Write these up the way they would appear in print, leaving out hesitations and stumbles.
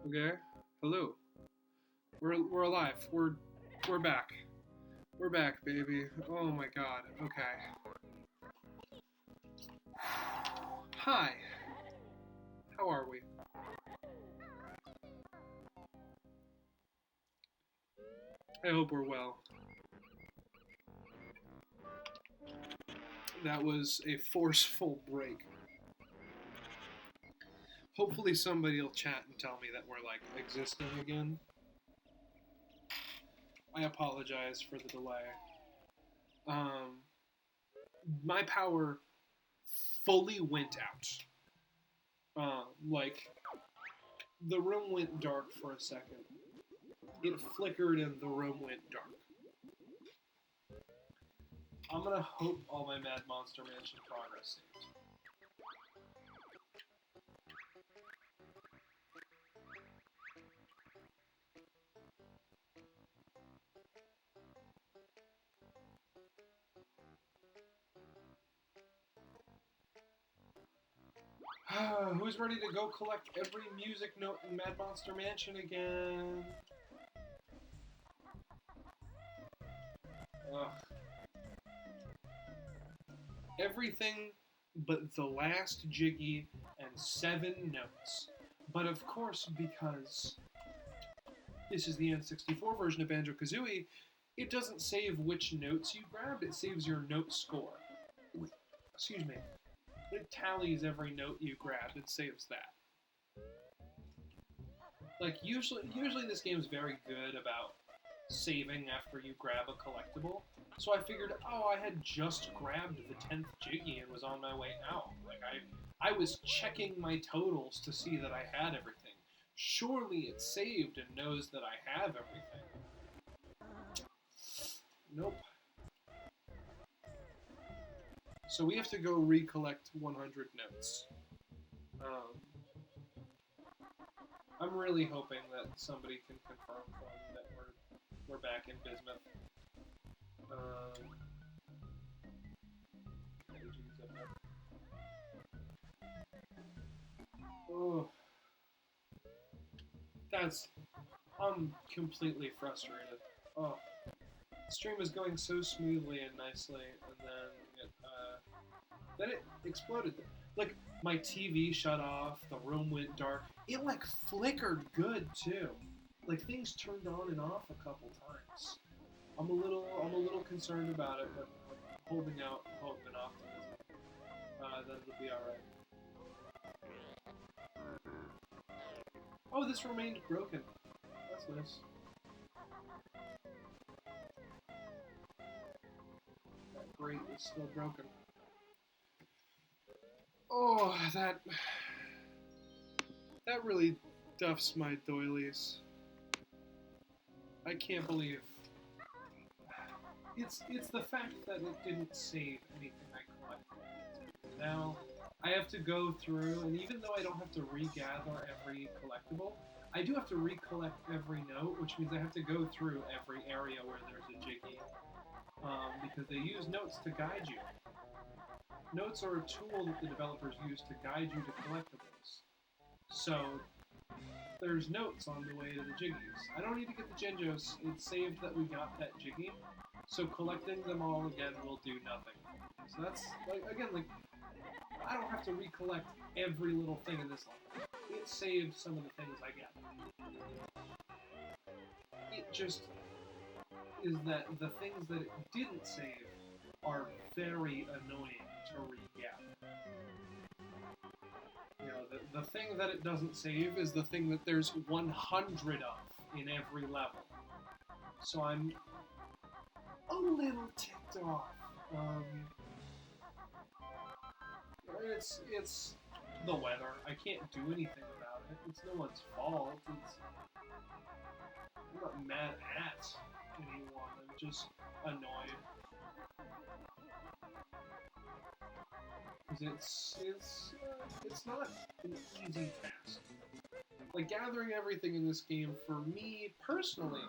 Okay. Hello. We're alive. We're back. We're back, baby. Oh my god. Okay. Hi. How are we? I hope we're well. That was a forceful break. Hopefully somebody will chat and tell me that we're like existing again. I apologize for the delay. Um, my power fully went out. Like the room went dark for a second. It flickered and the room went dark. I'm gonna hope all my Mad Monster Mansion progress saved. Who's ready to go collect every music note in Mad Monster Mansion again? Ugh. Everything but the last Jiggy and 7 notes. But of course, because this is the N64 version of Banjo-Kazooie, it doesn't save which notes you grabbed, it saves your note score. Excuse me. It tallies every note you grab and saves that. Like usually this game's very good about saving after you grab a collectible. So I figured, oh, I had just grabbed the 10th Jiggy and was on my way out. Like I was checking my totals to see that I had everything. Surely it's saved and knows that I have everything. Nope. So we have to go recollect 100 notes. Um, I'm really hoping that somebody can confirm for me that we're back in Bismuth. Oh, that's I'm completely frustrated. Oh, the stream is going so smoothly and nicely, and then it exploded. Like my TV shut off, the room went dark. It like flickered good too. Like things turned on and off a couple times. I'm a little concerned about it, but I'm holding out hope and optimism that it'll be all right. Oh, this remained broken. That's nice. That grate is still broken. Oh, that really duffs my doilies. I can't believe it's the fact that it didn't save anything I collected. Now I have to go through, and even though I don't have to regather every collectible, I do have to recollect every note, which means I have to go through every area where there's a Jiggy, because they use notes to guide you. Notes are a tool that the developers use to guide you to collectibles. So there's notes on the way to the Jiggies. I don't need to get the Jinjos. It's saved that we got that Jiggy. So collecting them all again will do nothing. So that's like I don't have to recollect every little thing in this level. It saved some of the things I get. It just is that the things that it didn't save are very annoying to re-get. You know, the thing that it doesn't save is the thing that there's 100 of in every level. So I'm a little ticked off. It's the weather. I can't do anything about it. It's no one's fault. I'm not mad at anyone. I'm just annoyed. Because it's not an easy task. Like gathering everything in this game for me personally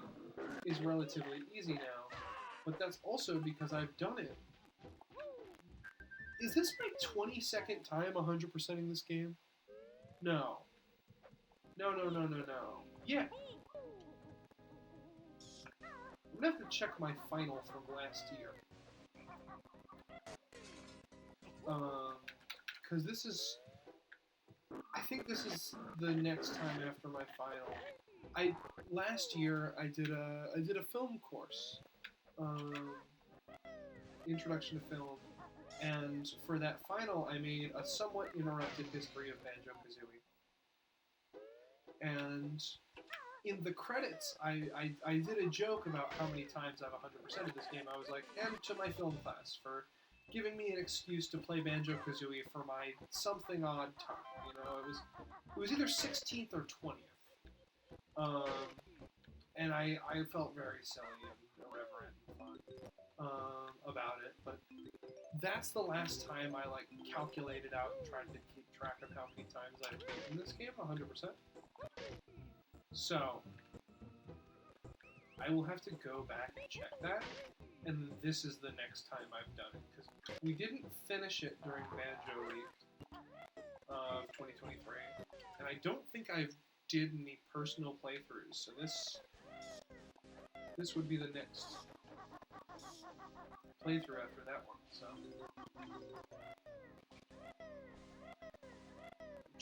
is relatively easy now, but that's also because I've done it. Is this my 22nd time 100%ing this game? No. No, no, no, no, no. Yeah. I'm gonna have to check my final from last year. Because this is... I think this is the next time after my final. Last year I did a film course, introduction to film, and for that final I made a somewhat interrupted history of Banjo-Kazooie. And in the credits, I did a joke about how many times I've 100% of this game. I was like, and to my film class for giving me an excuse to play Banjo-Kazooie for my something odd time. You know, it was either 16th or 20th. And I felt very silly and irreverent and fun about it. But that's the last time I like calculated out and tried to keep track of how many times I've beaten this game 100%. So I will have to go back and check that, and this is the next time I've done it, because we didn't finish it during Banjo Week of 2023, and I don't think I did any personal playthroughs, so this would be the next playthrough after that one, so...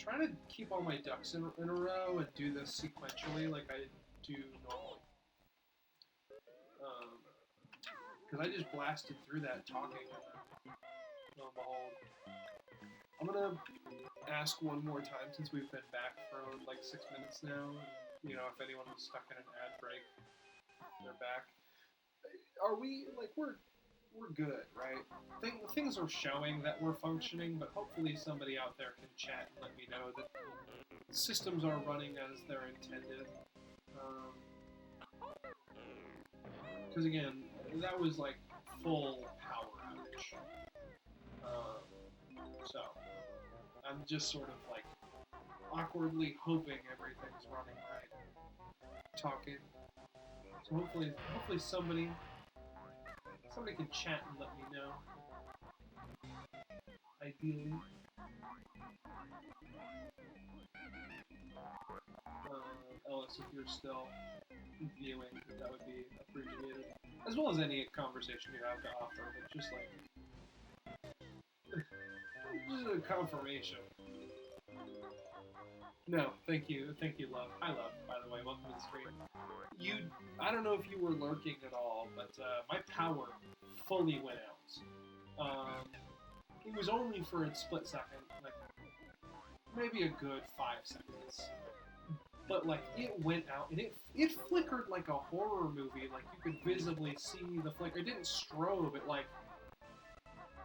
I'm trying to keep all my ducks in a row and do this sequentially like I do normally. Because I just blasted through that talking, and lo and behold. I'm gonna ask one more time since we've been back for like 6 minutes now. And, you know, if anyone was stuck in an ad break, they're back. Are we, like, we're good, right? Things are showing that we're functioning, but hopefully somebody out there can chat and let me know that systems are running as they're intended. Because again, that was like full power outage. So I'm just sort of like awkwardly hoping everything's running right. Talking. So hopefully somebody can chat and let me know. Ideally. Ellis, if you're still viewing, that would be appreciated. As well as any conversation you have to offer, but just like... just a confirmation. No, thank you, love. Hi, love, by the way, welcome to the stream. I don't know if you were lurking at all, but my power fully went out. It was only for a split second, like, maybe a good 5 seconds. But, like, it went out, and it flickered like a horror movie, like, you could visibly see the flicker. It didn't strobe, it, like,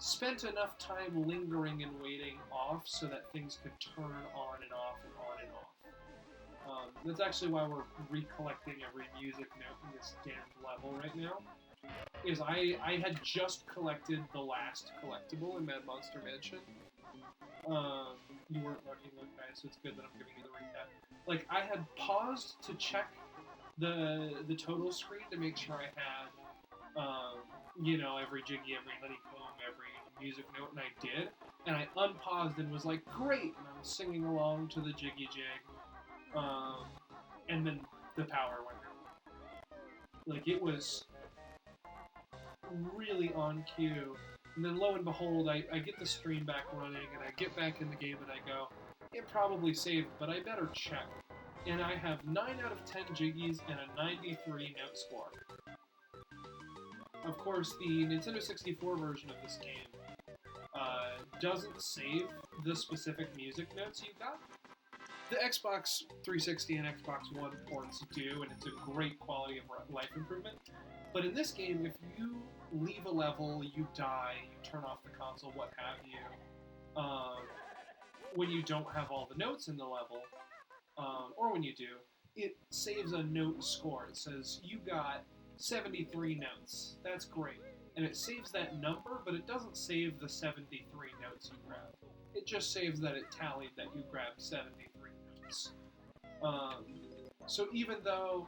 spent enough time lingering and waiting off so that things could turn on and off and on and off. That's actually why we're recollecting every music note in this damned level right now. Is I had just collected the last collectible in Mad Monster Mansion. You weren't looking, okay, so it's good that I'm giving you the recap. Like, I had paused to check the total screen to make sure I had, you know, every jiggy, every honeycomb, every music note, and I did. And I unpaused and was like, great! And I was singing along to the jiggy jig. And then the power went out. Like, it was really on cue. And then lo and behold, I get the stream back running, and I get back in the game, and I go, it probably saved, but I better check. And I have 9 out of 10 jiggies and a 93 note score. Of course, the Nintendo 64 version of this game doesn't save the specific music notes you got. The Xbox 360 and Xbox One ports do, and it's a great quality of life improvement. But in this game, if you leave a level, you die, you turn off the console, what have you, when you don't have all the notes in the level, or when you do, it saves a note score. It says, you got 73 notes. That's great. And it saves that number, but it doesn't save the 73 notes you grabbed. It just saves that it tallied that you grabbed 73 notes. So even though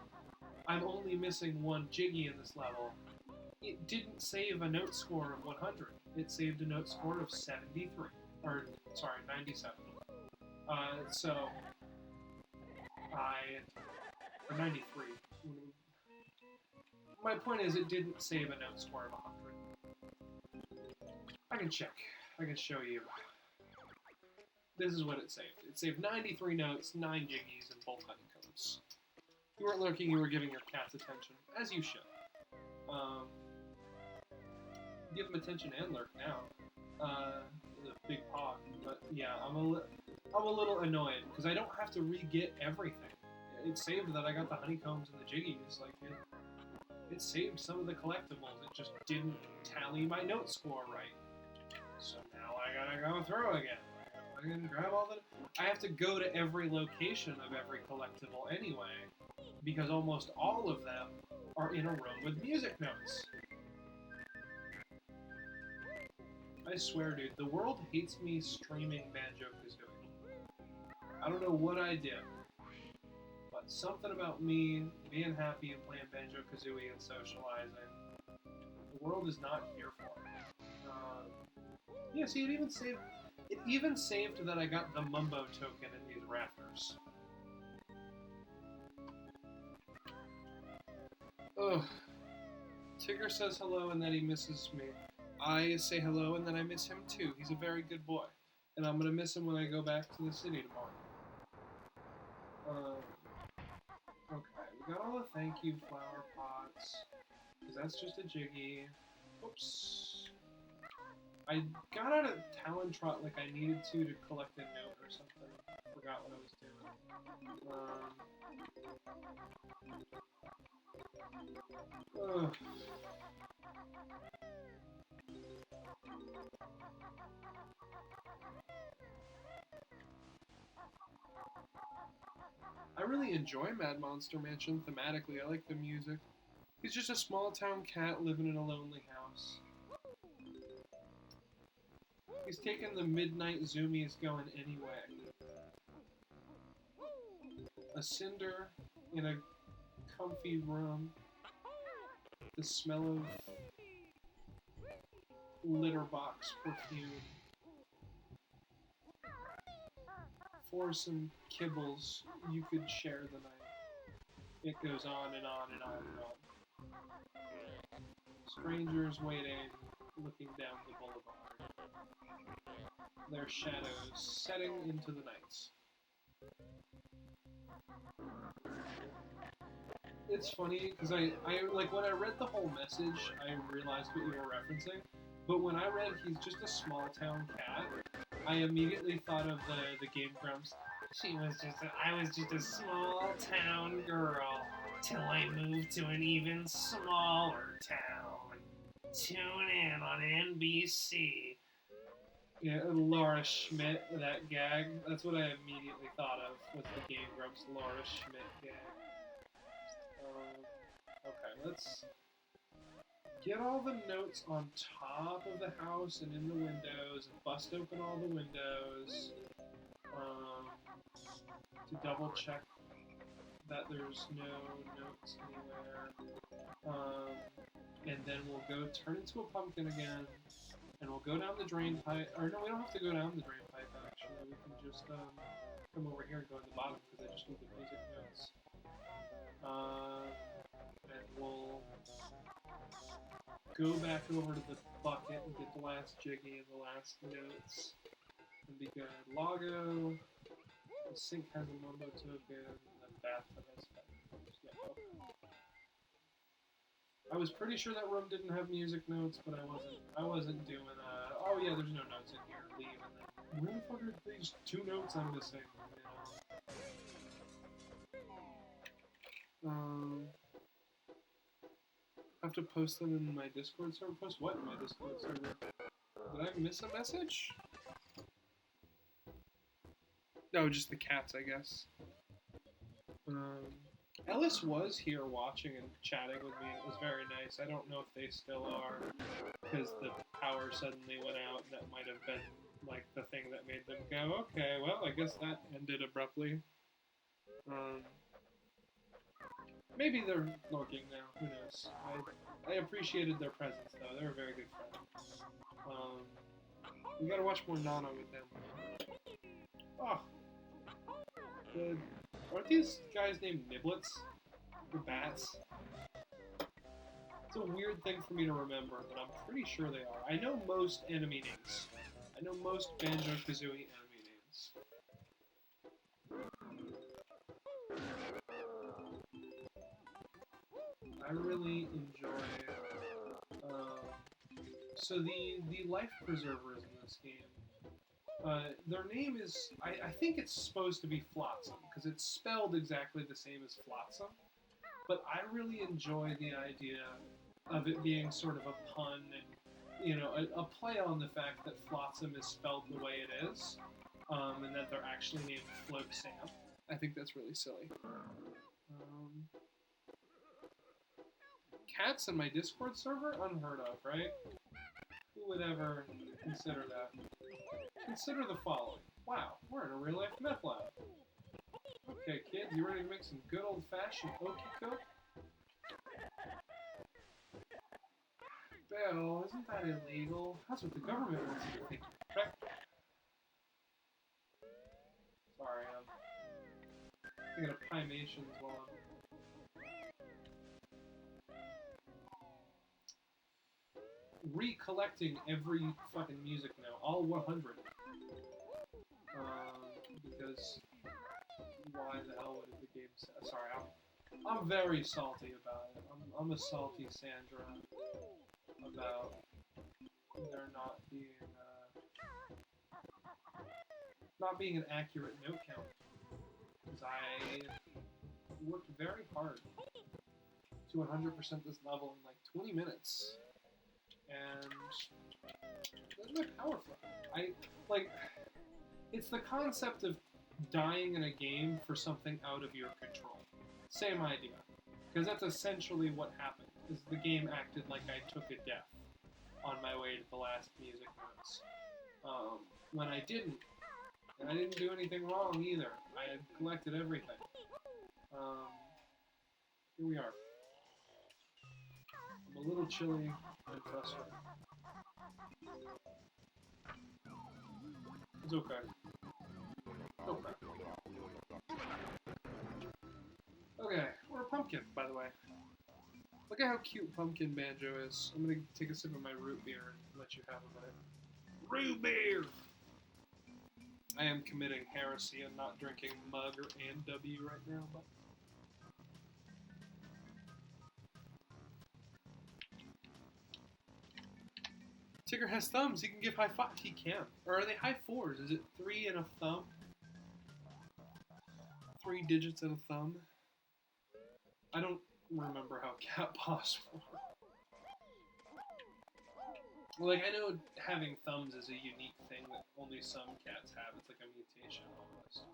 I'm only missing 1 jiggy in this level, it didn't save a note score of 100. It saved a note score of 73. Or, sorry, 97. So, or 93. My point is, it didn't save a note score of 100. I can check. I can show you. This is what it saved. It saved 93 notes, 9 jiggies, and both honeycombs. You weren't lurking, you were giving your cats attention, as you should. Give them attention and lurk now. The big paw. But yeah, I'm a little annoyed, because I don't have to re-get everything. It saved that I got the honeycombs and the jiggies. Like, it saved some of the collectibles. It just didn't tally my note score right. So now I gotta go through again. I can grab all the... I have to go to every location of every collectible anyway, because almost all of them are in a room with music notes. I swear, dude, the world hates me streaming Banjo-Kazooie. I don't know what I did, but something about me being happy and playing Banjo-Kazooie and socializing, the world is not here for it. Yeah, see, it even saved that I got the Mumbo token in these rafters. Ugh. Tigger says hello and that he misses me. I say hello and then I miss him too. He's a very good boy. And I'm gonna miss him when I go back to the city tomorrow. Okay, we got all the thank you flower pots. Because that's just a jiggy. Oops. I got out of Talon Trot like I needed to collect a note or something. Forgot what I was doing. Ugh. I really enjoy Mad Monster Mansion thematically. I like the music. He's just a small town cat living in a lonely house. He's taking the midnight zoomies going anyway. A cinder in a comfy room. The smell of litter box perfume. For some kibbles, you could share the night. It goes on and on and on and on. Strangers waiting, looking down the boulevard. Their shadows setting into the nights. It's funny, because I like, when I read the whole message, I realized what you were referencing, but when I read he's just a small town cat, I immediately thought of the Game Grumps. I was just a small town girl, till I moved to an even smaller town. Tune in on NBC. Yeah, Laura Schmidt, that gag. That's what I immediately thought of, was the Game Grumps Laura Schmidt gag. Okay, let's get all the notes on top of the house and in the windows, and bust open all the windows, to double check that there's no notes anywhere. And then we'll go turn into a pumpkin again, and we'll go down the drain pipe. Or no, we don't have to go down the drain pipe, actually. We can just come over here and go in the bottom, because I just need the music notes. And we'll go back over to the bucket and get the last jiggy and the last notes. And be good. Lago. The sink has a Mumbo token, and the bathtub has feathers. Yeah, okay. I was pretty sure that room didn't have music notes, but I wasn't doing oh yeah, there's no notes in here. Leave, and then where the fuck are these 2 notes I'm missing? I have to post them in my Discord server. Post what in my Discord server? Did I miss a message? No, just the cats, I guess. Ellis was here watching and chatting with me, and it was very nice. I don't know if they still are, because the power suddenly went out, and that might have been, like, the thing that made them go, okay, well, I guess that ended abruptly. Maybe they're lurking now, who knows. I appreciated their presence, though. They were very good friends. We gotta watch more Nana with them. Oh! Good. Aren't these guys named Niblets? Or bats? It's a weird thing for me to remember, but I'm pretty sure they are. I know most enemy names. I know most Banjo-Kazooie enemy names. I really enjoy... so the life preservers in this game, their name is... I think it's supposed to be Flotsam, because it's spelled exactly the same as Flotsam. But I really enjoy the idea of it being sort of a pun and, you know, a play on the fact that Flotsam is spelled the way it is, and that they're actually named Float Sam. I think that's really silly. Cats in my Discord server? Unheard of, right? Who would ever consider that? Consider the following. Wow, we're in a real-life meth lab. Okay, kids, you ready to make some good old-fashioned okie coke? Bill, isn't that illegal? That's what the government wants you to think. Okay. Sorry, I'm thinking of Pimations while I'm... recollecting every fucking music note, all 100. Because why the hell would the game say? Sorry, I'm very salty about it. I'm a salty Sandra about there not being an accurate note count. Because I worked very hard to 100% this level in like 20 minutes. And that's my power flow. It's the concept of dying in a game for something out of your control. Same idea. Because that's essentially what happened, is the game acted like I took a death on my way to the last music notes. When I didn't. And I didn't do anything wrong either. I had collected everything. Here we are. I'm a little chilly and frustrated. It's okay. Okay. Okay, we're a pumpkin, by the way. Look at how cute Pumpkin Banjo is. I'm gonna take a sip of my root beer and let you have a minute. Root beer! I am committing heresy and not drinking mug or A&W right now, but... Tigger has thumbs. He can give high five. He can. Or are they high fours? Is it 3 and a thumb? 3 digits and a thumb? I don't remember how cat paws work. Like, I know having thumbs is a unique thing that only some cats have. It's like a mutation almost.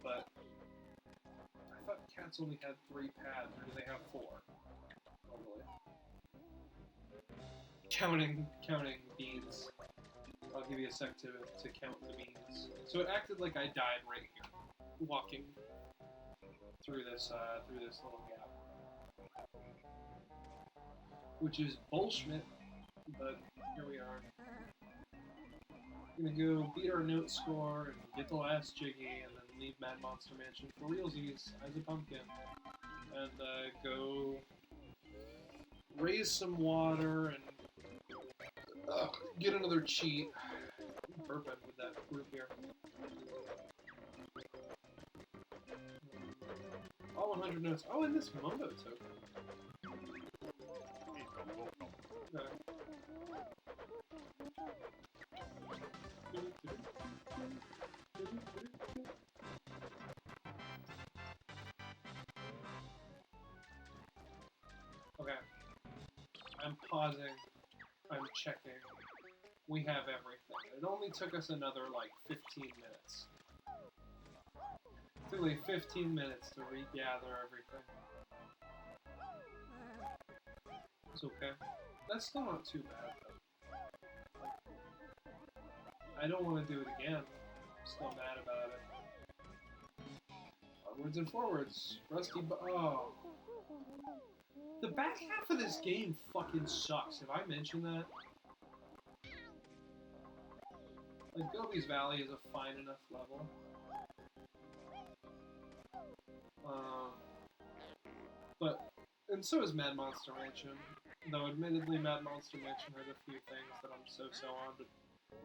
But I thought cats only had 3 pads, or do they have 4? Totally. Counting beans. I'll give you a sec to count the beans. So it acted like I died right here, walking through this little gap, which is bullshit. But here we are. We're gonna go beat our note score and get the last Jiggy, and then leave Mad Monster Mansion for realsies as a pumpkin, and go raise some water and get another cheat. I'm burping with that root beer. All 100 notes. Oh, and this Mondo token. Okay. Okay. I'm pausing. I'm checking. We have everything. It only took us another, like, 15 minutes. It took, like, 15 minutes to regather everything. It's okay. That's still not too bad, though. I don't want to do it again. I'm still mad about it. Onwards and forwards. Oh. The back half of this game fucking sucks. Have I mentioned that? Like, Gobi's Valley is a fine enough level. But, and so is Mad Monster Mansion. Though, admittedly, Mad Monster Mansion has a few things that I'm so on. But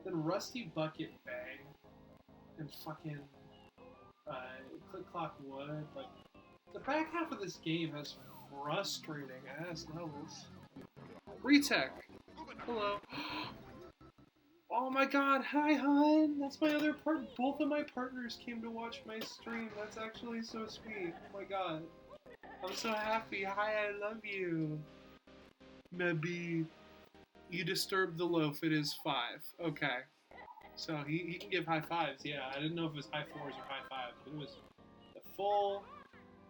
then Rusty Bucket Bay and fucking Click Clock Wood. Like, the back half of this game has frustrating ass levels. Retech! Hello. Oh my god, hi hun! That's my other part. Both of my partners came to watch my stream. That's actually so sweet. Oh my god. I'm so happy. Hi, I love you. Maybe you disturbed the loaf. It is 5. Okay. So he can give high fives. Yeah, I didn't know if it was high 4s or high 5s, but it was the full.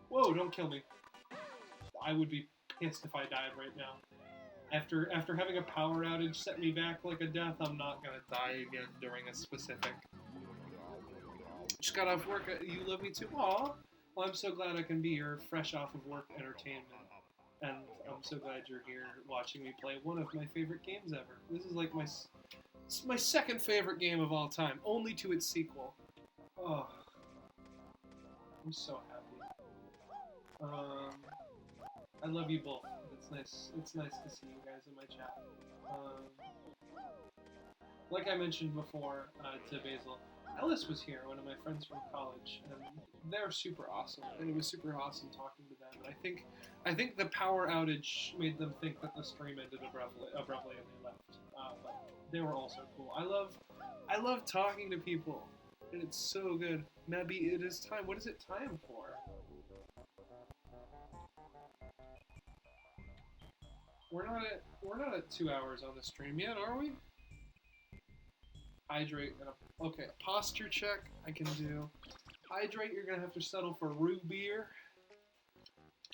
Whoa! Don't kill me. I would be pissed if I died right now. After having a power outage set me back like a death, I'm not gonna die again during a specific. Just got off work. You love me too? Aw. Well, I'm so glad I can be your fresh off of work entertainment. And I'm so glad you're here watching me play one of my favorite games ever. This is like my second favorite game of all time, only to its sequel. Oh. I'm so happy. I love you both. It's nice to see you guys in my chat. Like I mentioned before to Basil, Ellis was here, one of my friends from college, and they're super awesome, and it was super awesome talking to them. And I think the power outage made them think that the stream ended abruptly and they left. But they were also cool. I love talking to people, and it's so good. Maybe it is time. What is it time for? We're not at 2 hours on the stream yet, are we? Hydrate and okay, posture check I can do. Hydrate, you're gonna have to settle for root beer.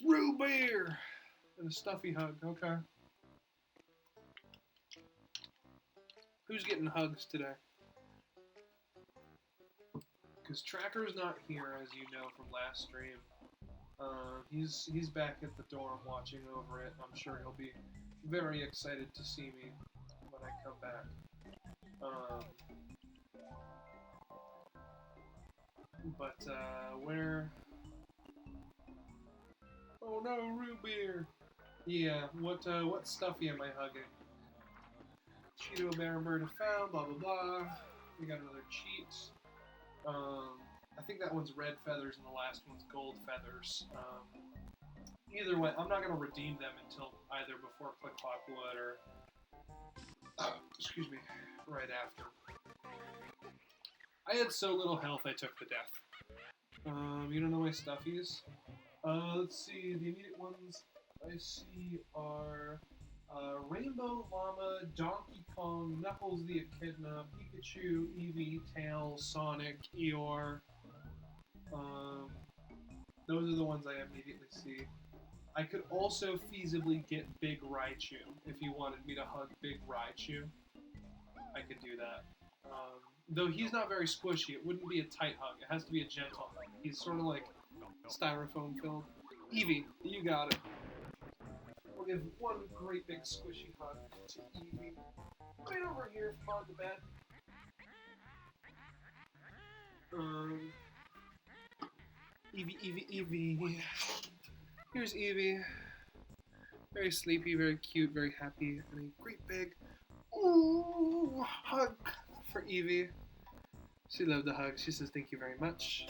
Root beer! And a stuffy hug, okay. Who's getting hugs today? Because Tracker's not here, as you know from last stream. He's back at the dorm watching over it. I'm sure he'll be very excited to see me when I come back. Where? Oh no, root beer! Yeah, what stuffy am I hugging? Cheeto Bear Murder found, blah blah blah. We got another cheat. I think that one's red feathers and the last one's gold feathers. Either way, I'm not going to redeem them until either before Click Clock Wood or, excuse me, right after. I had so little health I took the death. You don't know my stuffies? Let's see, the immediate ones I see are Rainbow Llama, Donkey Kong, Knuckles the Echidna, Pikachu, Eevee, Tails, Sonic, Eeyore. Those are the ones I immediately see. I could also feasibly get Big Raichu if you wanted me to hug Big Raichu. I could do that. Though he's not very squishy, it wouldn't be a tight hug. It has to be a gentle hug. He's sort of like styrofoam filled. Eevee, you got it. We'll give one great big squishy hug to Eevee. Right over here on the bed. Eevee. Here's Eevee. Very sleepy, very cute, very happy, and a great big ooh hug for Eevee. She loved the hug. She says thank you very much.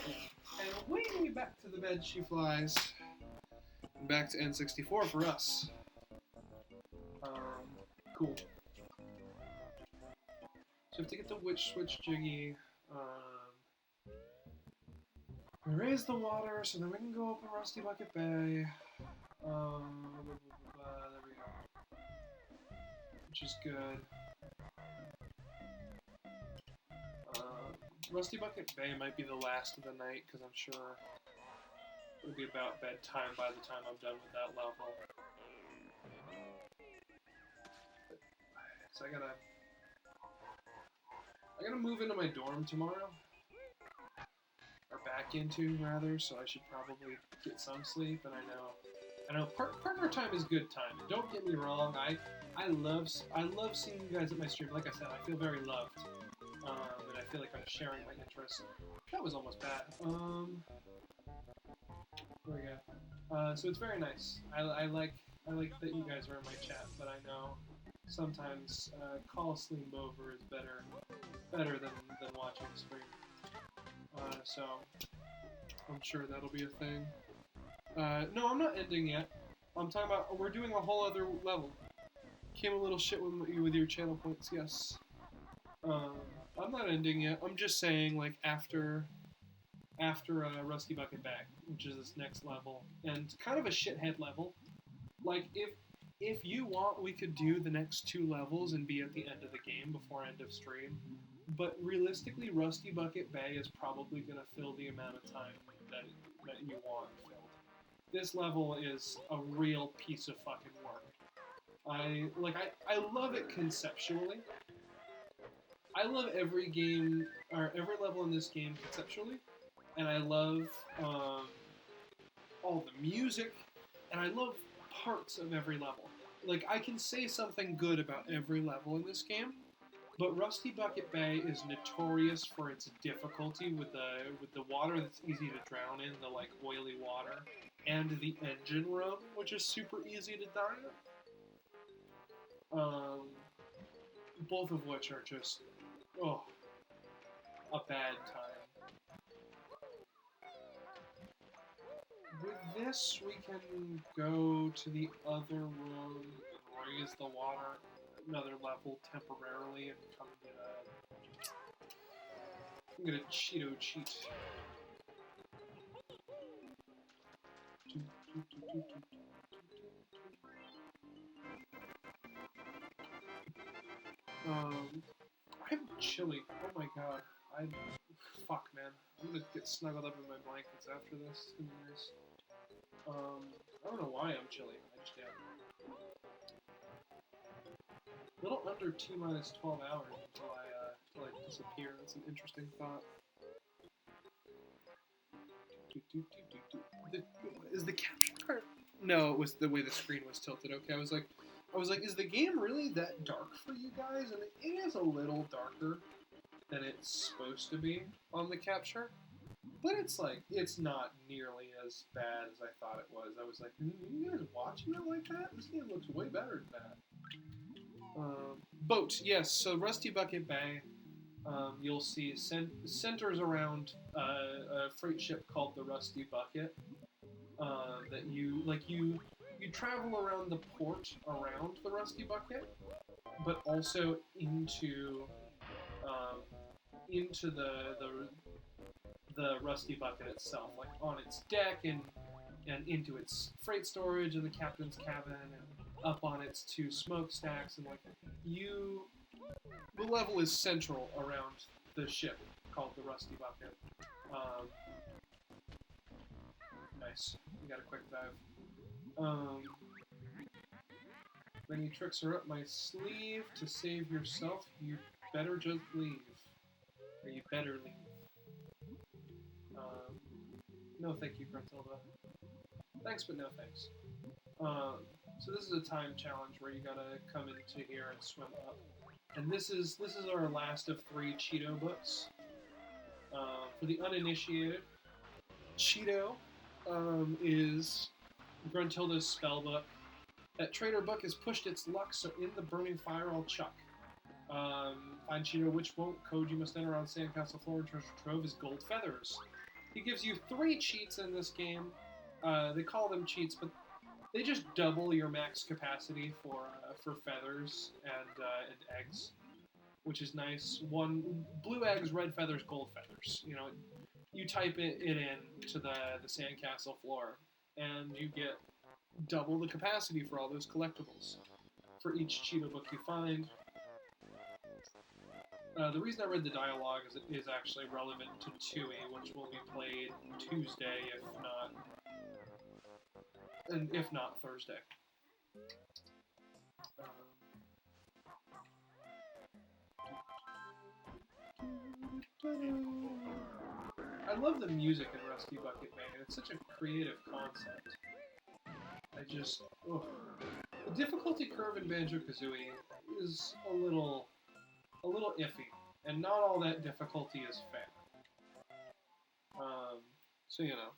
And way back to the bed she flies. Back to N64 for us. Cool. So we have to get the Witch Switch Jiggy. Raise the water so then we can go open Rusty Bucket Bay. There we go. Which is good. Rusty Bucket Bay might be the last of the night because I'm sure it'll be about bedtime by the time I'm done with that level. So I gotta move into my dorm tomorrow. Or back into, rather, so I should probably get some sleep, and I know partner time is good time. Don't get me wrong, I love seeing you guys at my stream. Like I said, I feel very loved. And feel like I'm sharing my interests. That was almost bad. There we go. So it's very nice. I like that you guys are in my chat, but I know sometimes call Sleep over is better than watching stream. So I'm sure that'll be a thing. No, I'm not ending yet. I'm talking about we're doing a whole other level. Came a little shit with your channel points, yes. I'm not ending yet. I'm just saying, like, after Rusty Bucket Bag, which is this next level, and kind of a shithead level. Like, if you want, we could do the next 2 levels and be at the end of the game before end of stream. But realistically, Rusty Bucket Bay is probably going to fill the amount of time that you want filled. This level is a real piece of fucking work. I love it conceptually. I love every game, or every level in this game conceptually, and I love all the music, and I love parts of every level. Like, I can say something good about every level in this game, but Rusty Bucket Bay is notorious for its difficulty with the water that's easy to drown in, the like oily water, and the engine room, which is super easy to die in. Both of which are just a bad time. With this, we can go to the other room and raise the water another level temporarily and come to I'm gonna Cheeto cheat. I'm chilly. Oh my god. Fuck, man. I'm gonna get snuggled up in my blankets after this. It's gonna be nice. I don't know why I'm chilly. I just am. A little under T-minus 12 hours until I disappear. That's an interesting thought. Is the capture card? No, it was the way the screen was tilted. Okay, I was like, is the game really that dark for you guys? And it is a little darker than it's supposed to be on the capture, but it's not nearly as bad as I thought it was. I was like, you guys watching it like that? This game looks way better than that. Boat, yes. So Rusty Bucket Bay, you'll see centers around a freight ship called the Rusty Bucket. That you travel around the port around the Rusty Bucket, but also into the Rusty Bucket itself, like on its deck and into its freight storage and the captain's cabin and up on its 2 smokestacks, and the level is central around the ship called the Rusty Bucket. Nice. We got a quick dive. Many tricks are up my sleeve. To save yourself, you better just leave. Or you better leave. No thank you, Gruntilda. Thanks, but no thanks. So this is a time challenge where you gotta come into here and swim up. And this is our last of 3 Cheeto books. For the uninitiated, Cheeto is Gruntilda's spell book. That traitor book has pushed its luck, so in the burning fire I'll chuck. Find Cheeto, which won't code you must enter on Sandcastle floor and treasure trove is gold feathers. He gives you 3 cheats in this game. They call them cheats, but they just double your max capacity for feathers and eggs, which is nice. 1 blue eggs, red feathers, gold feathers. You know, you type it in to the Sandcastle floor, and you get double the capacity for all those collectibles for each Cheeto book you find. The reason I read the dialogue is it is actually relevant to 2E, which will be played Tuesday, if not Thursday. I love the music in Rusty Bucket Man. It's such a creative concept. The difficulty curve in Banjo-Kazooie is a little iffy, and not all that difficulty is fair. So you know,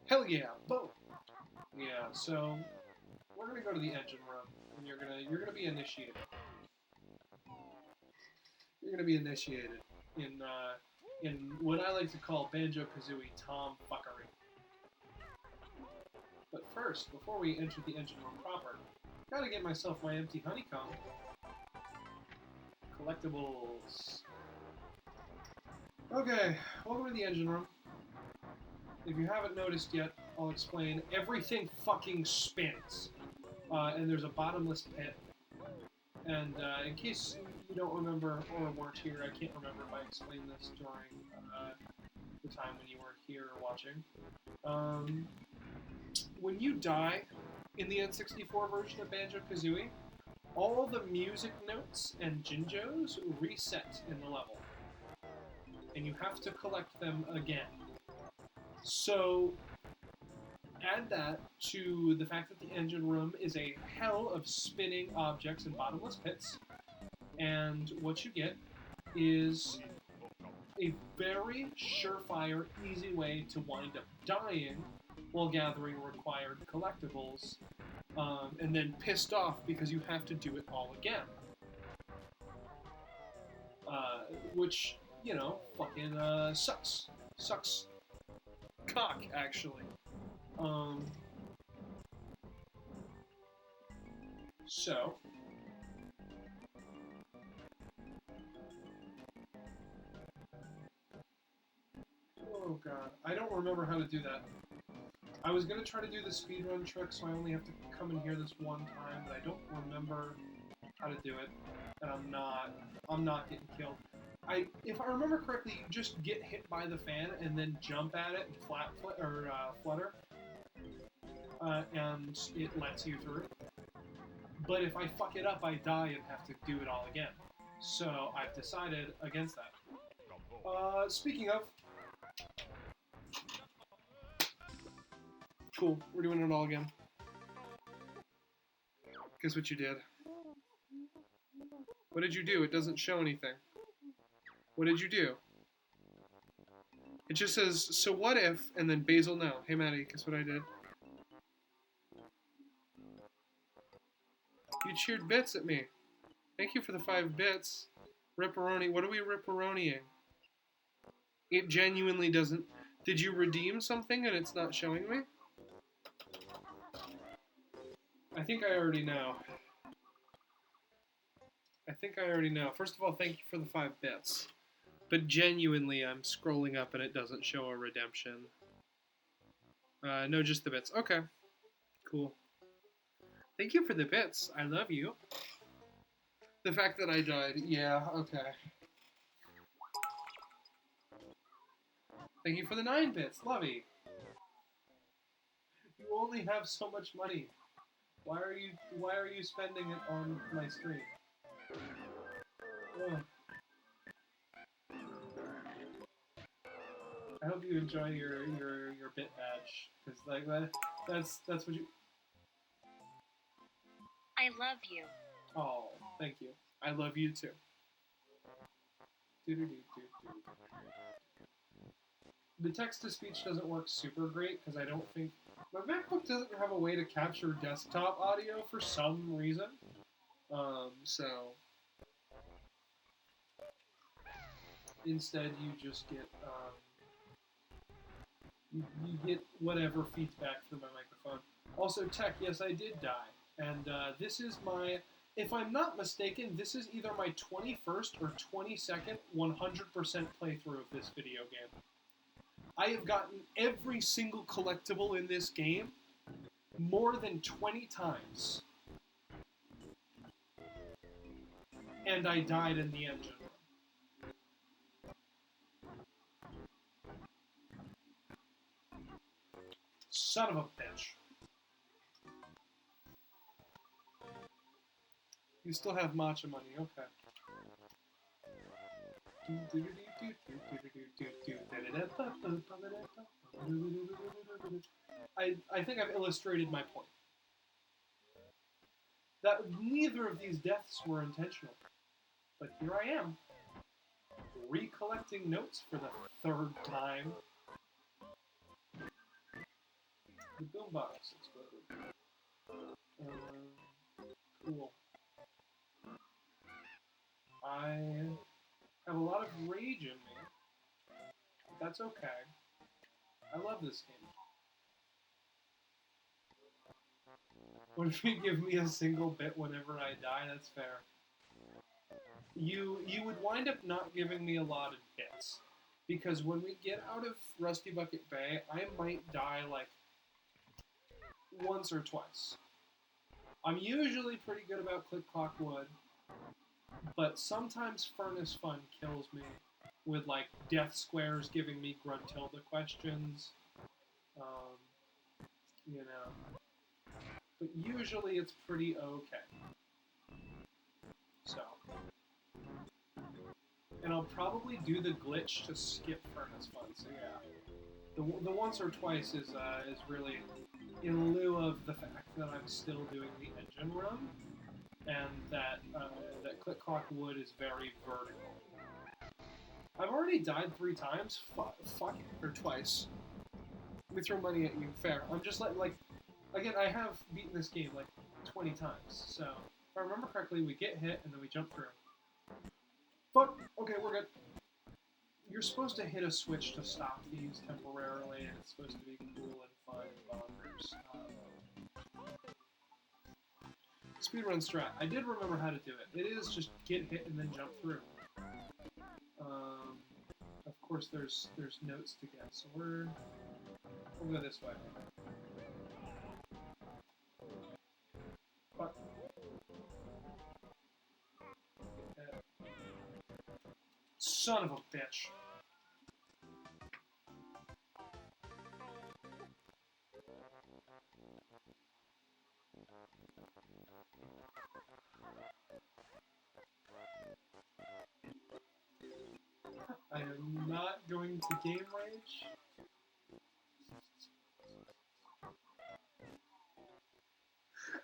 hell yeah, boom. Yeah, so we're gonna go to the engine room, and you're gonna be initiated. You're gonna be initiated in what I like to call Banjo-Kazooie tomfuckery. But first, before we enter the engine room proper, gotta get myself my empty honeycomb. Collectibles. Okay, welcome to the engine room. If you haven't noticed yet, I'll explain. Everything fucking spins. And there's a bottomless pit. And in case you don't remember or weren't here, I can't remember if I explained this during the time when you weren't here watching. When you die in the N64 version of Banjo-Kazooie, all the music notes and jinjos reset in the level. And you have to collect them again. So, add that to the fact that the engine room is a hell of spinning objects and bottomless pits, and what you get is a very surefire, easy way to wind up dying while gathering required collectibles, and then pissed off because you have to do it all again. Which, you know, fucking sucks. Sucks cock, actually. So, oh god, I don't remember how to do that. I was gonna try to do the speedrun trick, so I only have to come in here this one time, but I don't remember how to do it, and I'm not getting killed. If I remember correctly, you just get hit by the fan and then jump at it and flutter, and it lets you through. But if I fuck it up, I die and have to do it all again. So I've decided against that. Speaking of, cool, we're doing it all again. Guess what you did? What did you do? It doesn't show anything. What did you do? It just says, so what if, and then Basil no. Hey Maddie, guess what I did? You cheered bits at me. Thank you for the 5 bits. Ripperoni, what are we ripperoniing? It genuinely doesn't... Did you redeem something and it's not showing me? I think I already know. First of all, thank you for the 5 bits. But genuinely, I'm scrolling up and it doesn't show a redemption. No, just the bits. Okay. Cool. Thank you for the bits. I love you. The fact that I died. Yeah, okay. Thank you for the 9 bits. Lovey. You only have so much money. Why are you spending it on my stream? Ugh. I hope you enjoy your bit badge, because like that's what you. I love you. Oh, thank you. I love you too. The text-to-speech doesn't work super great because I don't think my MacBook doesn't have a way to capture desktop audio for some reason. So instead you just get you get whatever feedback through my microphone. Also, tech, yes, I did die. And this is my, if I'm not mistaken, this is either my 21st or 22nd 100% playthrough of this video game. I have gotten every single collectible in this game more than 20 times. And I died in the engine room. Son of a bitch. You still have matcha money, okay. I think I've illustrated my point. That neither of these deaths were intentional. But here I am. recollecting notes for the third time. The boombox exploded. Cool. I have a lot of rage in me. But that's okay. I love this game. What if you give me a single bit whenever I die? That's fair. You would wind up not giving me a lot of bits. Because when we get out of Rusty Bucket Bay, I might die like once or twice. I'm usually pretty good about Click Clock Wood, but sometimes Furnace Fun kills me with like death squares giving me Gruntilda questions. You know. But usually it's pretty okay. So. And I'll probably do the glitch to skip Furnace Fun, so yeah. The once or twice is really in lieu of the fact that I'm still doing the engine run, and that Click Clock Wood is very vertical. I've already died 3 times, or twice. Let me throw money at you, fair. I'm just like, again, I have beaten this game like 20 times, so if I remember correctly, we get hit and then we jump through. But, okay, we're good. You're supposed to hit a switch to stop these temporarily, and it's supposed to be cool and fun and bonkers. Speedrun strat. I did remember how to do it. It is just get hit and then jump through. Of course, there's notes to get, so we'll go this way. But, son of a bitch. I am not going to game rage.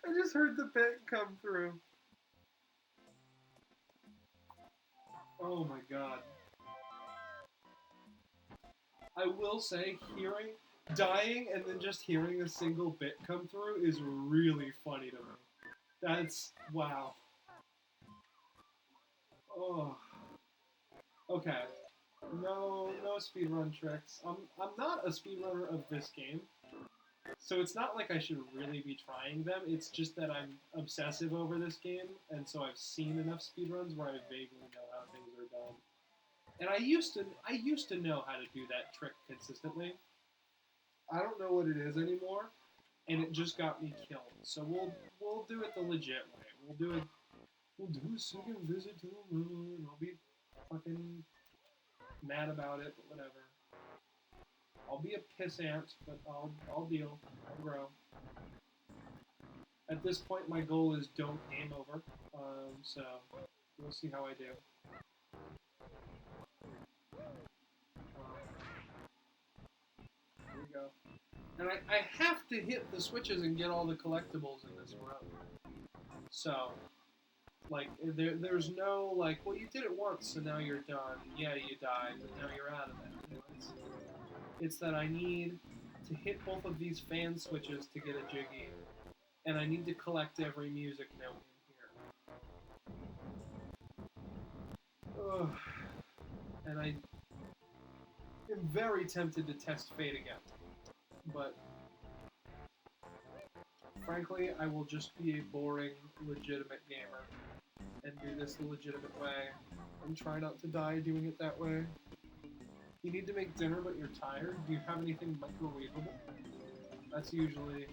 I just heard the bit come through. Oh my god. I will say, dying and then just hearing a single bit come through is really funny to me. That's, wow. Oh. Okay. No speedrun tricks. I'm not a speedrunner of this game. So it's not like I should really be trying them, it's just that I'm obsessive over this game, and so I've seen enough speedruns where I vaguely know how things are done. And I used to know how to do that trick consistently. I don't know what it is anymore, and it just got me killed. So we'll do it the legit way. We'll do a second visit to the moon. I'll be fucking mad about it, but whatever. I'll be a pissant, but I'll deal. I'll grow. At this point, my goal is don't game over. So we'll see how I do. Here we go. And I have to hit the switches and get all the collectibles in this row. So, like, there's no, like, well, you did it once, so now you're done. Yeah, you died, but now you're out of it. You know, it's that I need to hit both of these fan switches to get a Jiggy, and I need to collect every music note in here. Ugh. And I am very tempted to test Fate again, but frankly, I will just be a boring, legitimate gamer and do this the legitimate way and try not to die doing it that way. You need to make dinner, but you're tired. Do you have anything microwavable? That's usually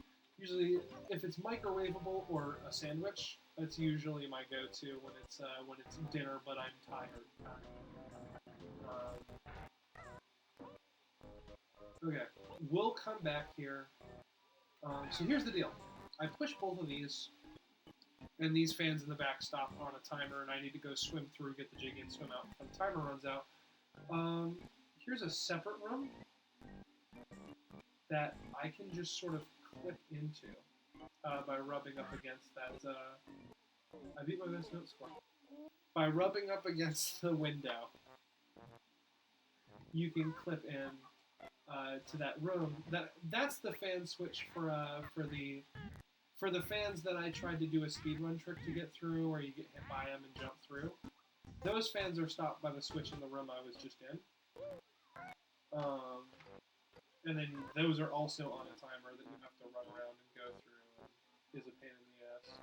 if it's microwavable or a sandwich, that's usually my go-to when it's dinner, but I'm tired. Okay, we'll come back here. So here's the deal. I push both of these, and these fans in the back stop on a timer, and I need to go swim through, get the Jiggy, and swim out before the timer runs out. Here's a separate room that I can just sort of clip into by rubbing up against that. I beat my best note score. By rubbing up against the window. you can clip in to that room. That's the fan switch for the fans that I tried to do a speedrun trick to get through, where you get hit by them and jump through. Those fans are stopped by the switch in the room I was just in. And then those are also on a timer that you have to run around and go through, and is a pain in the ass.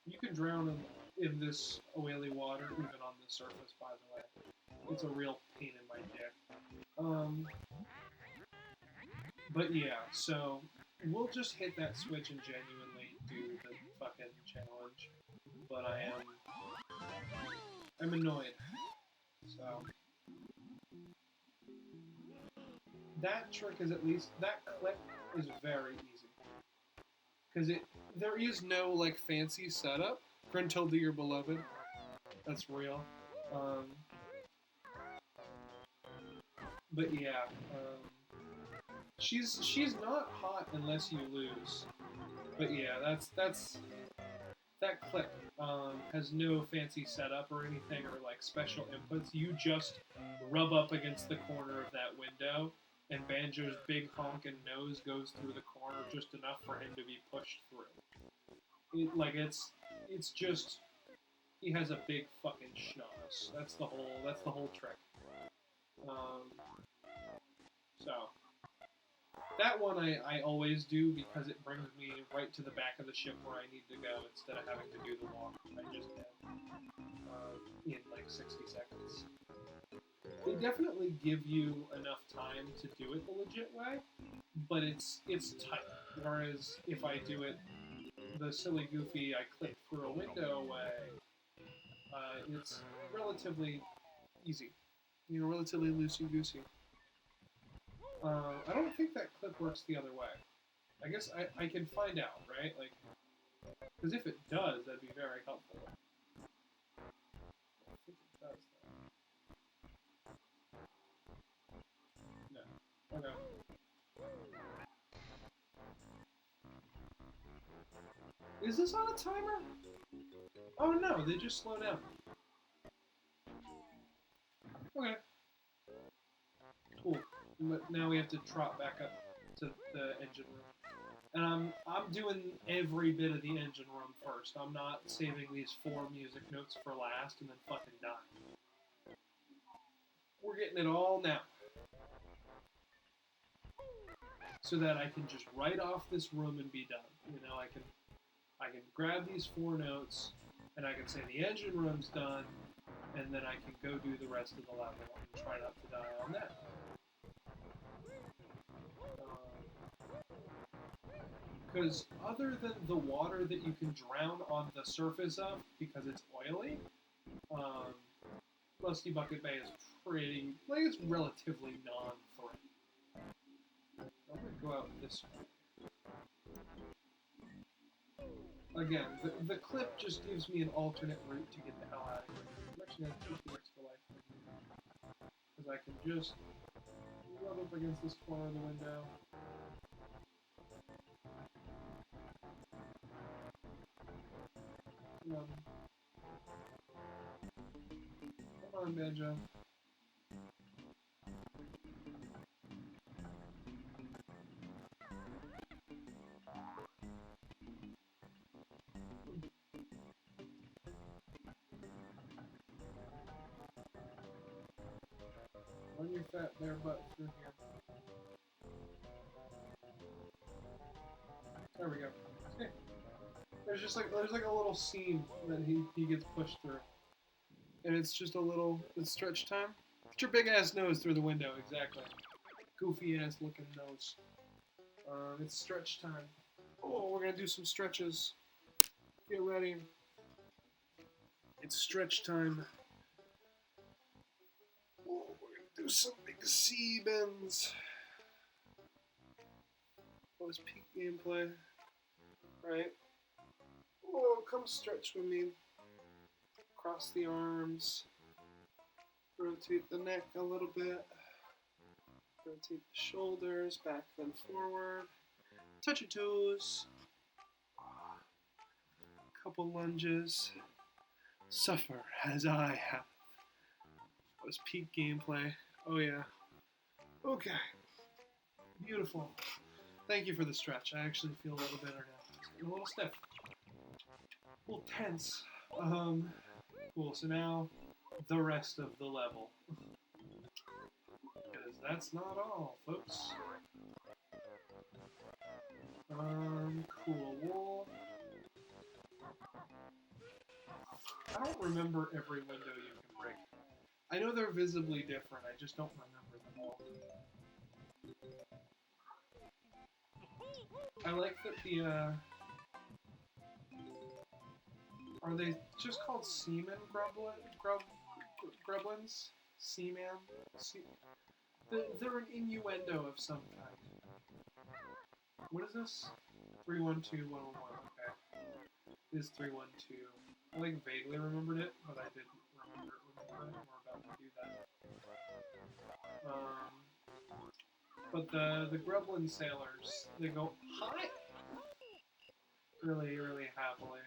You can drown in this oily water, even on the surface, by the way. It's a real pain in my dick. But yeah, so we'll just hit that switch and genuinely do the fucking challenge. But I'm annoyed. So that trick is that clip is very easy. Because there is no, like, fancy setup. Gruntilda, your beloved. That's real. But yeah, she's not hot unless you lose. But yeah, that clip has no fancy setup or anything, or like special inputs. You just rub up against the corner of that window, and Banjo's big honking nose goes through the corner just enough for him to be pushed through. It's just he has a big fucking schnoz. That's the whole trick. So that one I always do because it brings me right to the back of the ship where I need to go instead of having to do the walk I just did in like 60 seconds. They definitely give you enough time to do it the legit way, but it's tight. Whereas if I do it the silly goofy I click through a window way, it's relatively easy. Relatively loosey-goosey. I don't think that clip works the other way. I guess I can find out, right? Like, because if it does, that'd be very helpful. I think it does, though. No. Okay. Is this on a timer? Oh no, they just slow down. Okay. Cool. But now we have to trot back up to the engine room. And I'm doing every bit of the engine room first. I'm not saving these 4 music notes for last and then fucking dying. We're getting it all now. So that I can just write off this room and be done. I can grab these 4 notes and I can say the engine room's done, and then I can go do the rest of the level and try not to die on that. Because other than the water that you can drown on the surface of because it's oily, Rusty Bucket Bay is pretty, like, it's relatively non-threat. I'm going to go out this way. Again, the clip just gives me an alternate route to get the hell out of here. I'm actually going to keep the extra life. Because I can just rub up against this corner of the window. Come on, Banjo. Run your fat bare butt through here. There we go. Okay. There's like a little seam that he gets pushed through. And it's just it's stretch time. Put your big ass nose through the window, exactly. Goofy ass looking nose. It's stretch time. Oh, we're gonna do some stretches. Get ready. It's stretch time. Oh, we're gonna do some big C bends. What was peak gameplay? Right. Oh, come stretch with me. Cross the arms. Rotate the neck a little bit. Rotate the shoulders, back then forward. Touch your toes. Couple lunges. Suffer as I have. was peak gameplay. Oh yeah. Okay. Beautiful. Thank you for the stretch. I actually feel a little better now. It's getting a little stiff. A little tense. Cool. So now, the rest of the level. Because that's not all, folks. Cool wool. I don't remember every window you can break. I know they're visibly different, I just don't remember them all. I like that the, are they just called seaman grublins? Seaman? They're an innuendo of some kind. What is this? 312111, okay. It is 312. I like vaguely remembered it, but I didn't remember it. We're about to do that. But the Grublin sailors, they go hi really, really happily.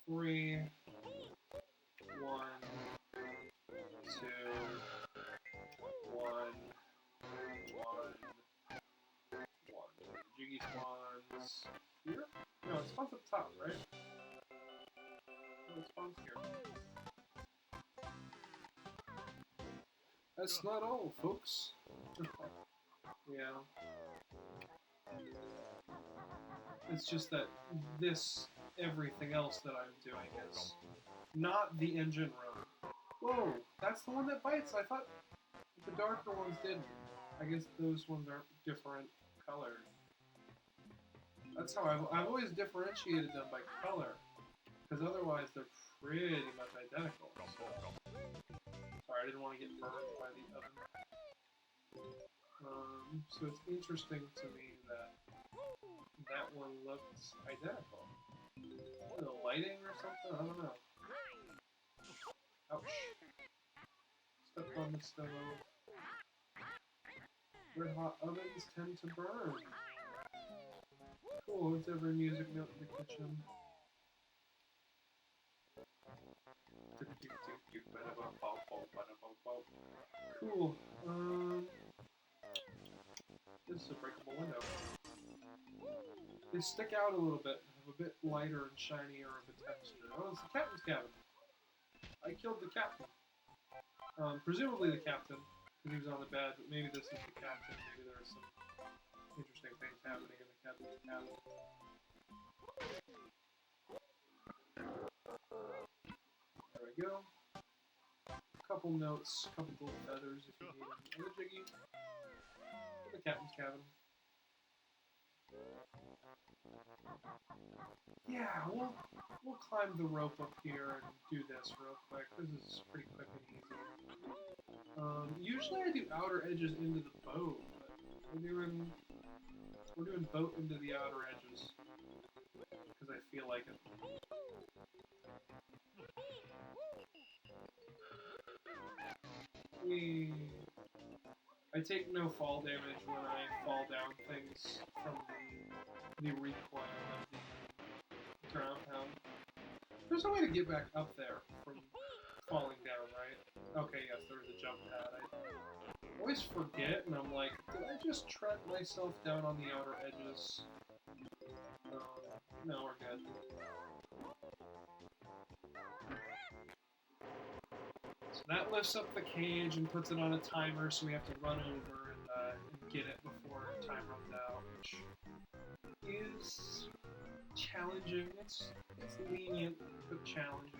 3, 1, 2, 1, 1. Jiggy spawns here? No, it spawns up top, right? No, it spawns here. That's not all, folks. Yeah. It's just that everything else that I'm doing is not the engine room. Whoa, that's the one that bites. I thought the darker ones didn't. I guess those ones are different colored. That's how I've always differentiated them by color, because otherwise they're pretty much identical. So. Sorry, I didn't want to get burned by the oven. So it's interesting to me that that one looks identical. The lighting or something? I don't know. Ouch. Stepped on the stove. Red hot ovens tend to burn. Cool, it's every music note in the kitchen. Cool. This is a breakable window. They stick out a little bit, have a bit lighter and shinier of a texture. Oh, it's the captain's cabin. I killed the captain. Presumably the captain, because he was on the bed, but maybe this is the captain. Maybe there are some interesting things happening in the captain's cabin. There we go. Couple notes, couple little feathers if you need them. And the jiggy. And the captain's cabin. Yeah, we'll climb the rope up here and do this real quick. This is pretty quick and easy. Usually I do outer edges into the boat, but we're doing boat into the outer edges because I feel like it. I take no fall damage when I fall down things from the recoil of the ground pound. There's no way to get back up there from falling down, right? Okay, yes, there's a jump pad. I always forget, and I'm like, did I just tread myself down on the outer edges? No, we're good. So that lifts up the cage and puts it on a timer, so we have to run over and get it before time runs out, which is challenging. It's lenient, but challenging.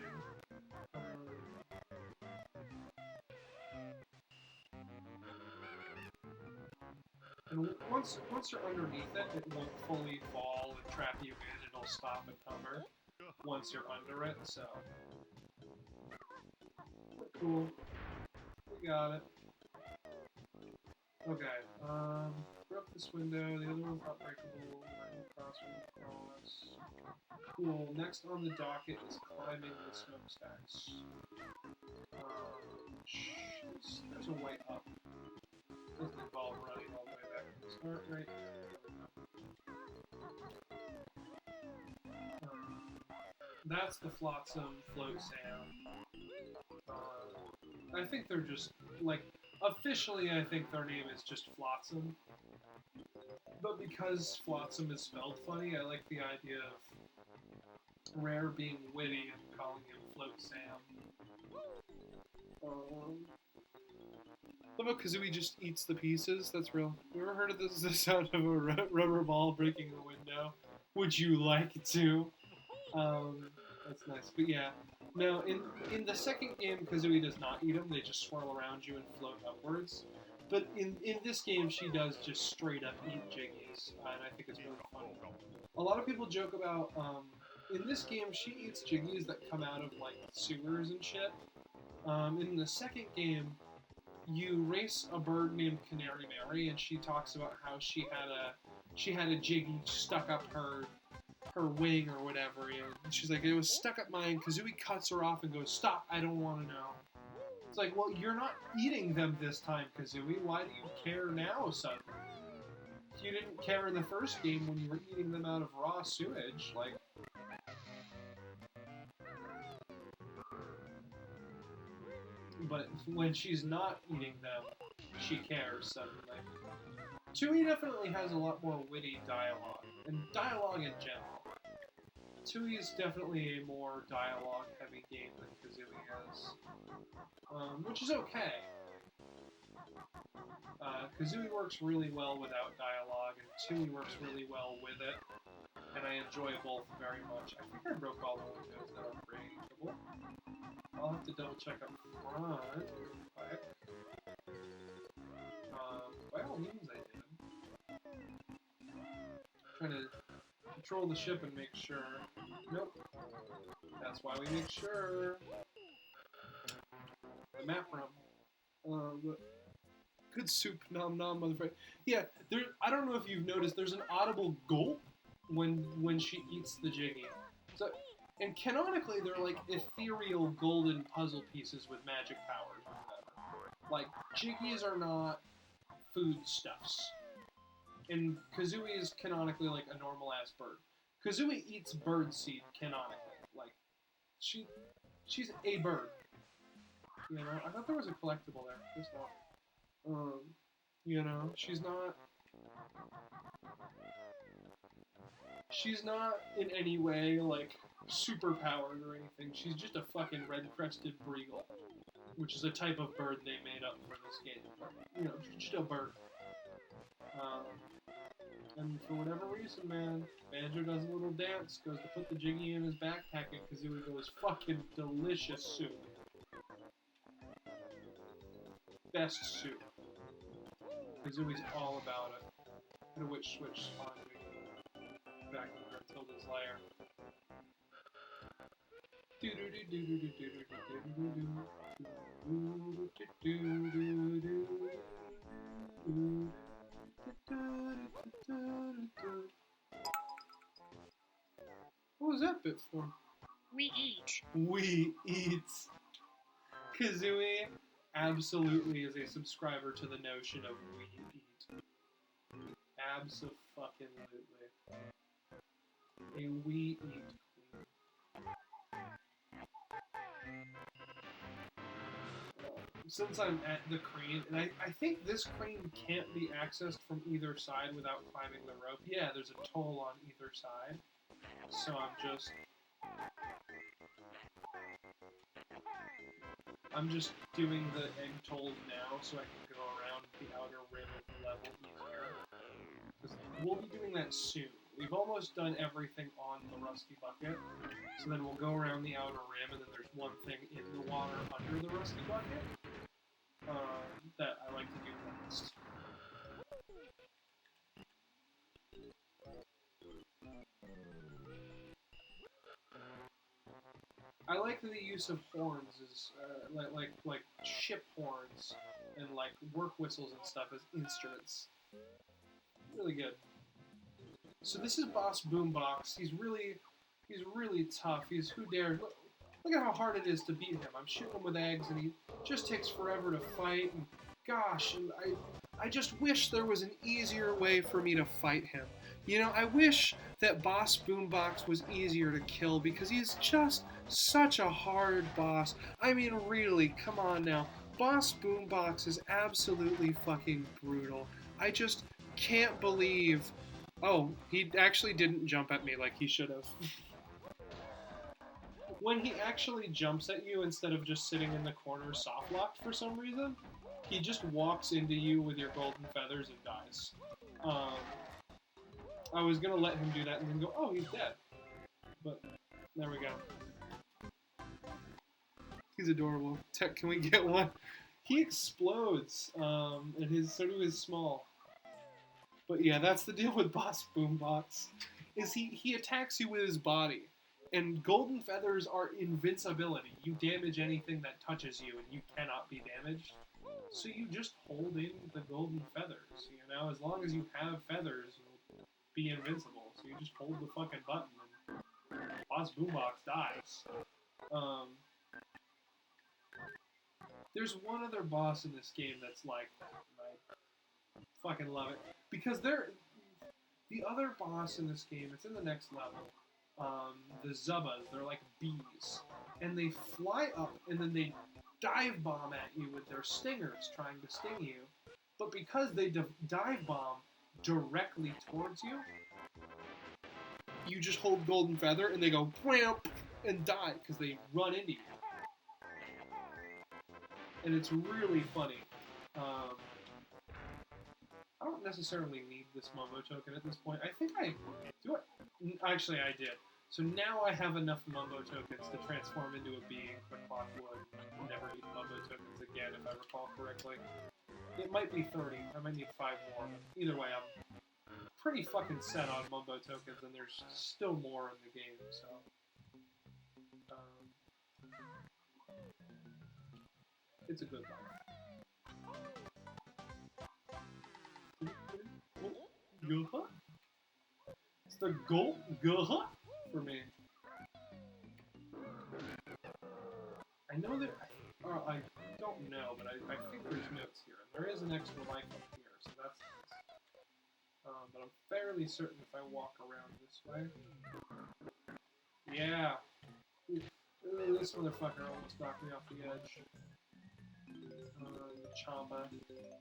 And once you're underneath it, it won't fully fall and trap you in. It'll stop and hover once you're under it, so... Cool. We got it. Okay, broke this window, the other one's not breakable, cross. Cool, next on the docket is climbing the smokestacks. There's a way up. Doesn't involve running all the way back to the start, right? That's the flotsam float sound. I think they're just, like, officially I think their name is just Flotsam. But because Flotsam is spelled funny, I like the idea of Rare being witty and calling him Float Sam. What about Kazooie just eats the pieces? That's real. You ever heard of this? The sound of a rubber ball breaking a window? Would you like to? That's nice. But yeah, no. In the second game, Kazooie does not eat them. They just swirl around you and float upwards. But in this game, she does just straight up eat Jiggies, and I think it's really funny. A lot of people joke about in this game she eats Jiggies that come out of like sewers and shit. In the second game, you race a bird named Canary Mary, and she talks about how she had a Jiggy stuck up her wing or whatever, and she's like, it was stuck up mine. Kazooie cuts her off and goes, "Stop! I don't want to know." It's like, well, you're not eating them this time, Kazooie. Why do you care now suddenly? You didn't care in the first game when you were eating them out of raw sewage, like. But when she's not eating them, she cares suddenly. Tui definitely has a lot more witty dialogue, and dialogue in general. Tui is definitely a more dialogue-heavy game than Kazooie is, which is okay. Kazooie works really well without dialogue, and Tui works really well with it, and I enjoy both very much. I think I broke all the windows that are breakable. I'll have to double check up front real quick. By all means I did. Trying to control the ship and make sure. Nope. That's why we make sure. The map room. Good soup, nom nom, motherfucker. Yeah, there. I don't know if you've noticed. There's an audible gulp when she eats the Jiggy. So, and canonically, they're like ethereal golden puzzle pieces with magic powers or whatever. Like Jiggies are not foodstuffs, and Kazooie is canonically like a normal ass bird. Kazooie eats birdseed canonically. Like she's a bird. You know, I thought there was a collectible there. There's not. You know, she's not in any way like super powered or anything. She's just a fucking red-crested breagle, which is a type of bird they made up for this game. But, you know, just a bird. And for whatever reason, man, Banjo does a little dance, goes to put the Jiggy in his backpack, and Kazooie goes, "Fucking delicious soup. Best soup." Kazooie's all about it. And which switch spawned me back to Tilda's lair. What was that bit for? We eat. We eat. Kazooie absolutely is a subscriber to the notion of we eat. Abso-fucking-lutely. A we eat queen. Since I'm at the crane, and I think this crane can't be accessed from either side without climbing the rope. Yeah, there's a toll on either side. So I'm just doing the egg tolls now so I can go around the outer rim of the level easier. Because we'll be doing that soon. We've almost done everything on the Rusty Bucket. So then we'll go around the outer rim, and then there's one thing in the water under the Rusty Bucket that I like to do next. I like the use of horns as like ship horns and like work whistles and stuff as instruments. Really good. So this is Boss Boombox. He's really tough. He's who dares. Look at how hard it is to beat him. I'm shooting him with eggs, and he just takes forever to fight. And gosh, and I just wish there was an easier way for me to fight him. You know, I wish that Boss Boombox was easier to kill because he's just such a hard boss. I mean, really, come on now. Boss Boombox is absolutely fucking brutal. I just can't believe. Oh, he actually didn't jump at me like he should have. When he actually jumps at you instead of just sitting in the corner soft locked for some reason, he just walks into you with your golden feathers and dies. Um, I was gonna let him do that and then go, oh, he's dead. But there we go. He's adorable. Tech, can we get one? He explodes, and so do his small. But yeah, that's the deal with Boss Boombox. Is he attacks you with his body, and golden feathers are invincibility. You damage anything that touches you, and you cannot be damaged. So you just hold in the golden feathers. You know, as long as you have feathers, you'll be invincible. So you just hold the fucking button, and Boss Boombox dies. Um, there's one other boss in this game that's like that, and I fucking love it because the other boss in this game. It's in the next level. The Zubbas, they're like bees, and they fly up and then they dive bomb at you with their stingers, trying to sting you. But because they dive bomb directly towards you, you just hold golden feather and they go wham and die because they run into you. And it's really funny. I don't necessarily need this Mumbo token at this point. I think I do. Actually, I did. So now I have enough Mumbo tokens to transform into a being for Clockwood. Never need Mumbo tokens again, if I recall correctly. It might be 30. I might need 5 more. Either way, I'm pretty fucking set on Mumbo tokens, and there's still more in the game. So, it's a good life. It's the goal for me. I know that, I don't know, but I think there's notes here. And there is an extra life up here, so that's nice. But I'm fairly certain if I walk around this way. Yeah. This motherfucker almost knocked me off the edge. The Champa.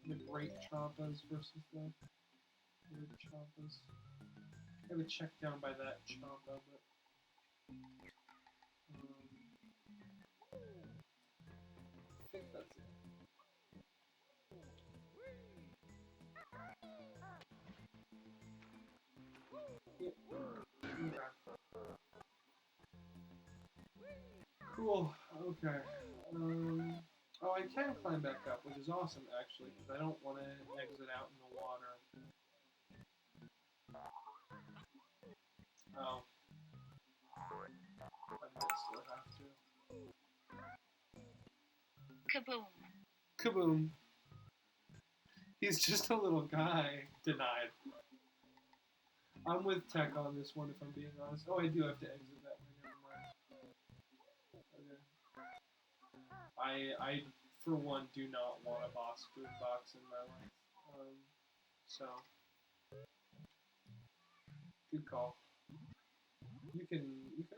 The Great Champas versus the Weird Champas. I gotta check down by that Champa, but... I think that's it. Yep. Okay. Cool. Okay. Oh, I can climb back up, which is awesome, actually, because I don't want to exit out in the water. Oh. I might still have to. Kaboom. Kaboom. He's just a little guy. Denied. I'm with Tech on this one, if I'm being honest. Oh, I do have to exit that way. Never mind. Okay. I, for one, do not want a Boss Boombox in my life. So, good call. You can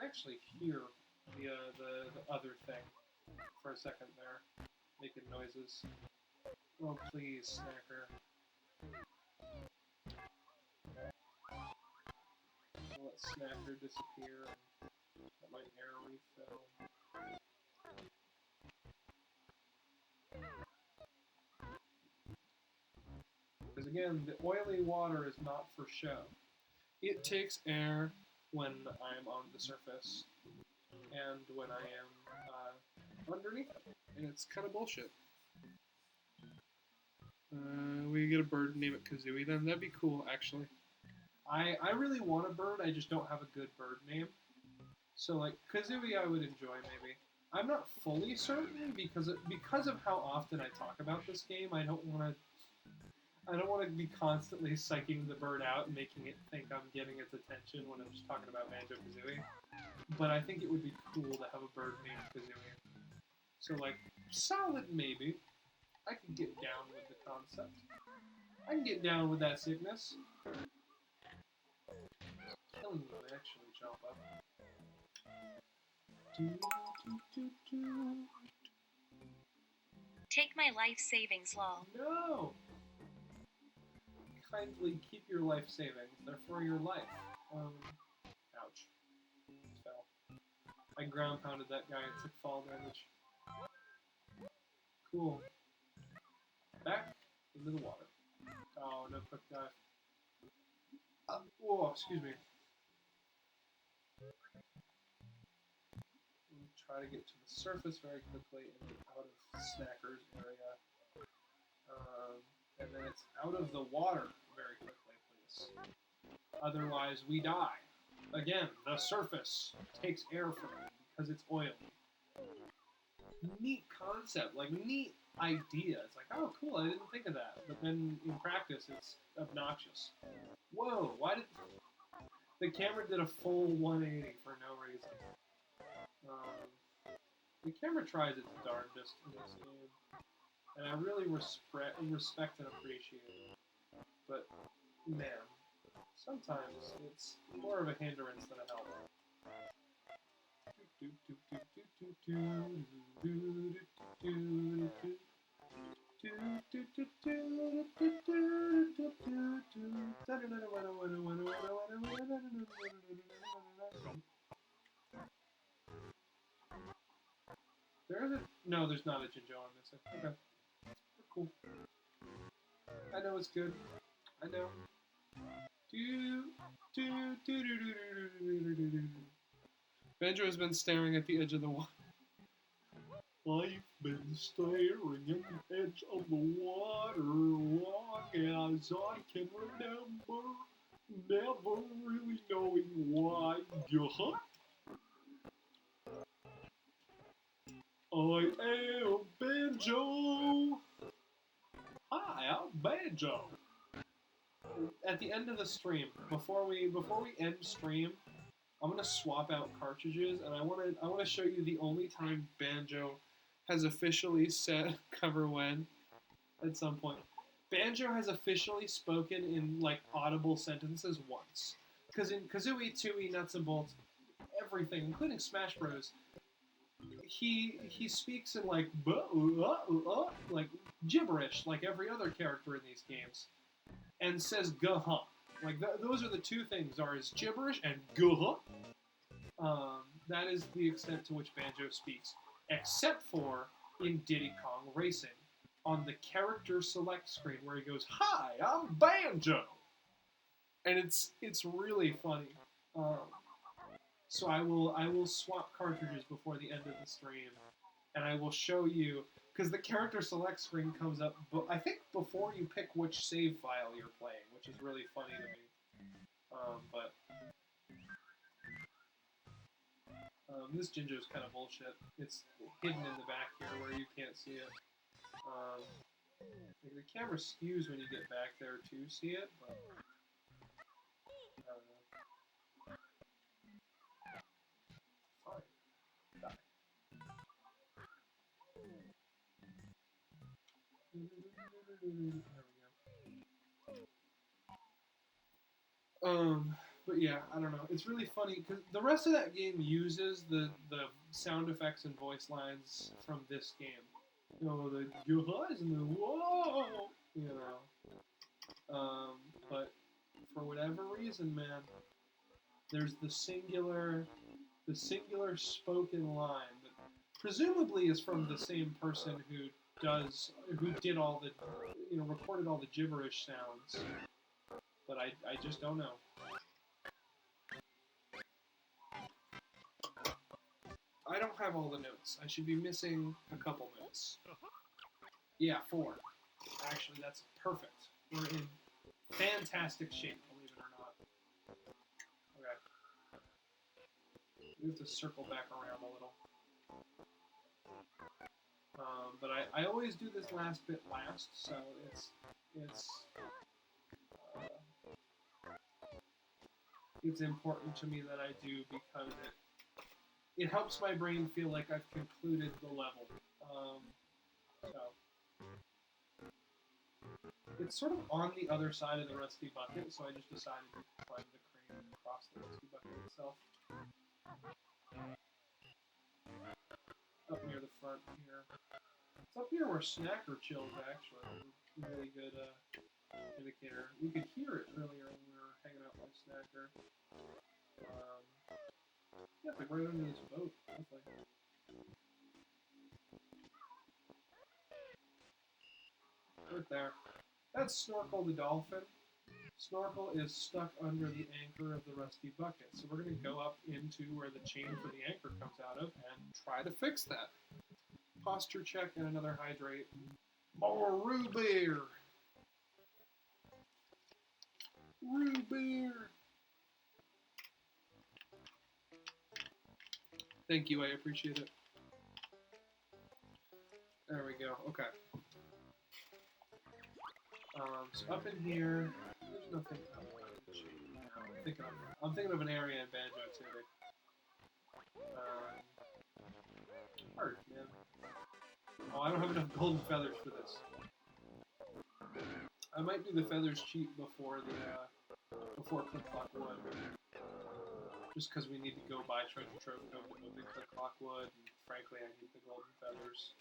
actually hear the other thing for a second there, making noises. Oh please, Snacker. I'll let Snacker disappear and let my air refill. Because again, the oily water is not for show. It takes air when I'm on the surface and when I am underneath it. And it's kind of bullshit. We get a bird and name it Kazooie then. That'd be cool, actually. I really want a bird, I just don't have a good bird name. So, like, Kazooie I would enjoy, maybe. I'm not fully certain because of how often I talk about this game. I don't want to be constantly psyching the bird out and making it think I'm getting its attention when I'm just talking about Banjo-Kazooie. But I think it would be cool to have a bird named Kazooie. So, like, solid maybe. I can get down with the concept. I can get down with that sickness. Killing you, actually, jump up. Take my life savings, lol. No! Kindly keep your life savings. They're for your life. Ouch. Fell. I ground pounded that guy and took fall damage. Cool. Back into the water. Oh, no quick dive. Whoa, excuse me. Try to get to the surface very quickly and get out of Snacker's area. And then it's out of the water very quickly, please. Otherwise, we die. Again, the surface takes air from me because it's oily. Neat concept, like neat idea. It's like, oh, cool, I didn't think of that. But then in practice, it's obnoxious. Whoa, why did... The camera did a full 180 for no reason. The camera tries its darndest in this game, and I really respect and appreciate it. But, man, sometimes it's more of a hindrance than a help. No, there's not a Jinjo on this. Okay. Cool. I know it's good. I know. Banjo has been staring at the edge of the water. I've been staring at the edge of the water long as I can remember, never really knowing why. I am Banjo. Hi, I'm Banjo. At the end of the stream, before we end stream, I'm gonna swap out cartridges, and I wanna show you the only time Banjo has officially said cover when at some point. Banjo has officially spoken in like audible sentences once, because in Kazooie, Tooie, Nuts and Bolts, everything, including Smash Bros. He speaks in like gibberish, like every other character in these games, and says "guh-huh." Like those are the two things: are is gibberish and "guh-huh." That is the extent to which Banjo speaks, except for in Diddy Kong Racing, on the character select screen where he goes, "Hi, I'm Banjo," and it's really funny. So I will swap cartridges before the end of the stream, and I will show you, because the character select screen comes up, I think before you pick which save file you're playing, which is really funny to me. This Jinjo is kind of bullshit. It's hidden in the back here where you can't see it. Like the camera skews when you get back there to see it, but I don't know. Fine. Die. There we go. But yeah, I don't know. It's really funny because the rest of that game uses the sound effects and voice lines from this game. You know, the "guhas" and the "whoa," you know. But for whatever reason, man, there's the singular spoken line that presumably is from the same person who did all the, recorded all the gibberish sounds. But I just don't know. I don't have all the notes. I should be missing a couple notes. Yeah, 4. Actually, that's perfect. We're in fantastic shape, believe it or not. Okay. We have to circle back around a little. But I always do this last bit last, so it's important to me that I do, because it helps my brain feel like I've concluded the level. So it's sort of on the other side of the rusty bucket, so I just decided to climb the crane across the rusty bucket itself. Up near the front here. It's up here where Snacker chills, actually. A really good indicator. We could hear it earlier when we were hanging out with Snacker. Yeah, it's like right under this boat. That's like... Right there. That's Snorkel the dolphin. Snorkel is stuck under the anchor of the rusty bucket. So we're going to go up into where the chain for the anchor comes out of and try to fix that. Posture check and another hydrate. More root beer! Root beer! Thank you, I appreciate it. There we go, okay. So up in here, there's nothing up in the chain now. I'm thinking of an area in Banjo-Thon. Hard, man. Oh, I don't have enough golden feathers for this. I might do the feathers cheap before Click Clock Wood. Just because we need to go buy treasure trove code to open Click Clock Wood, and frankly I need the golden feathers.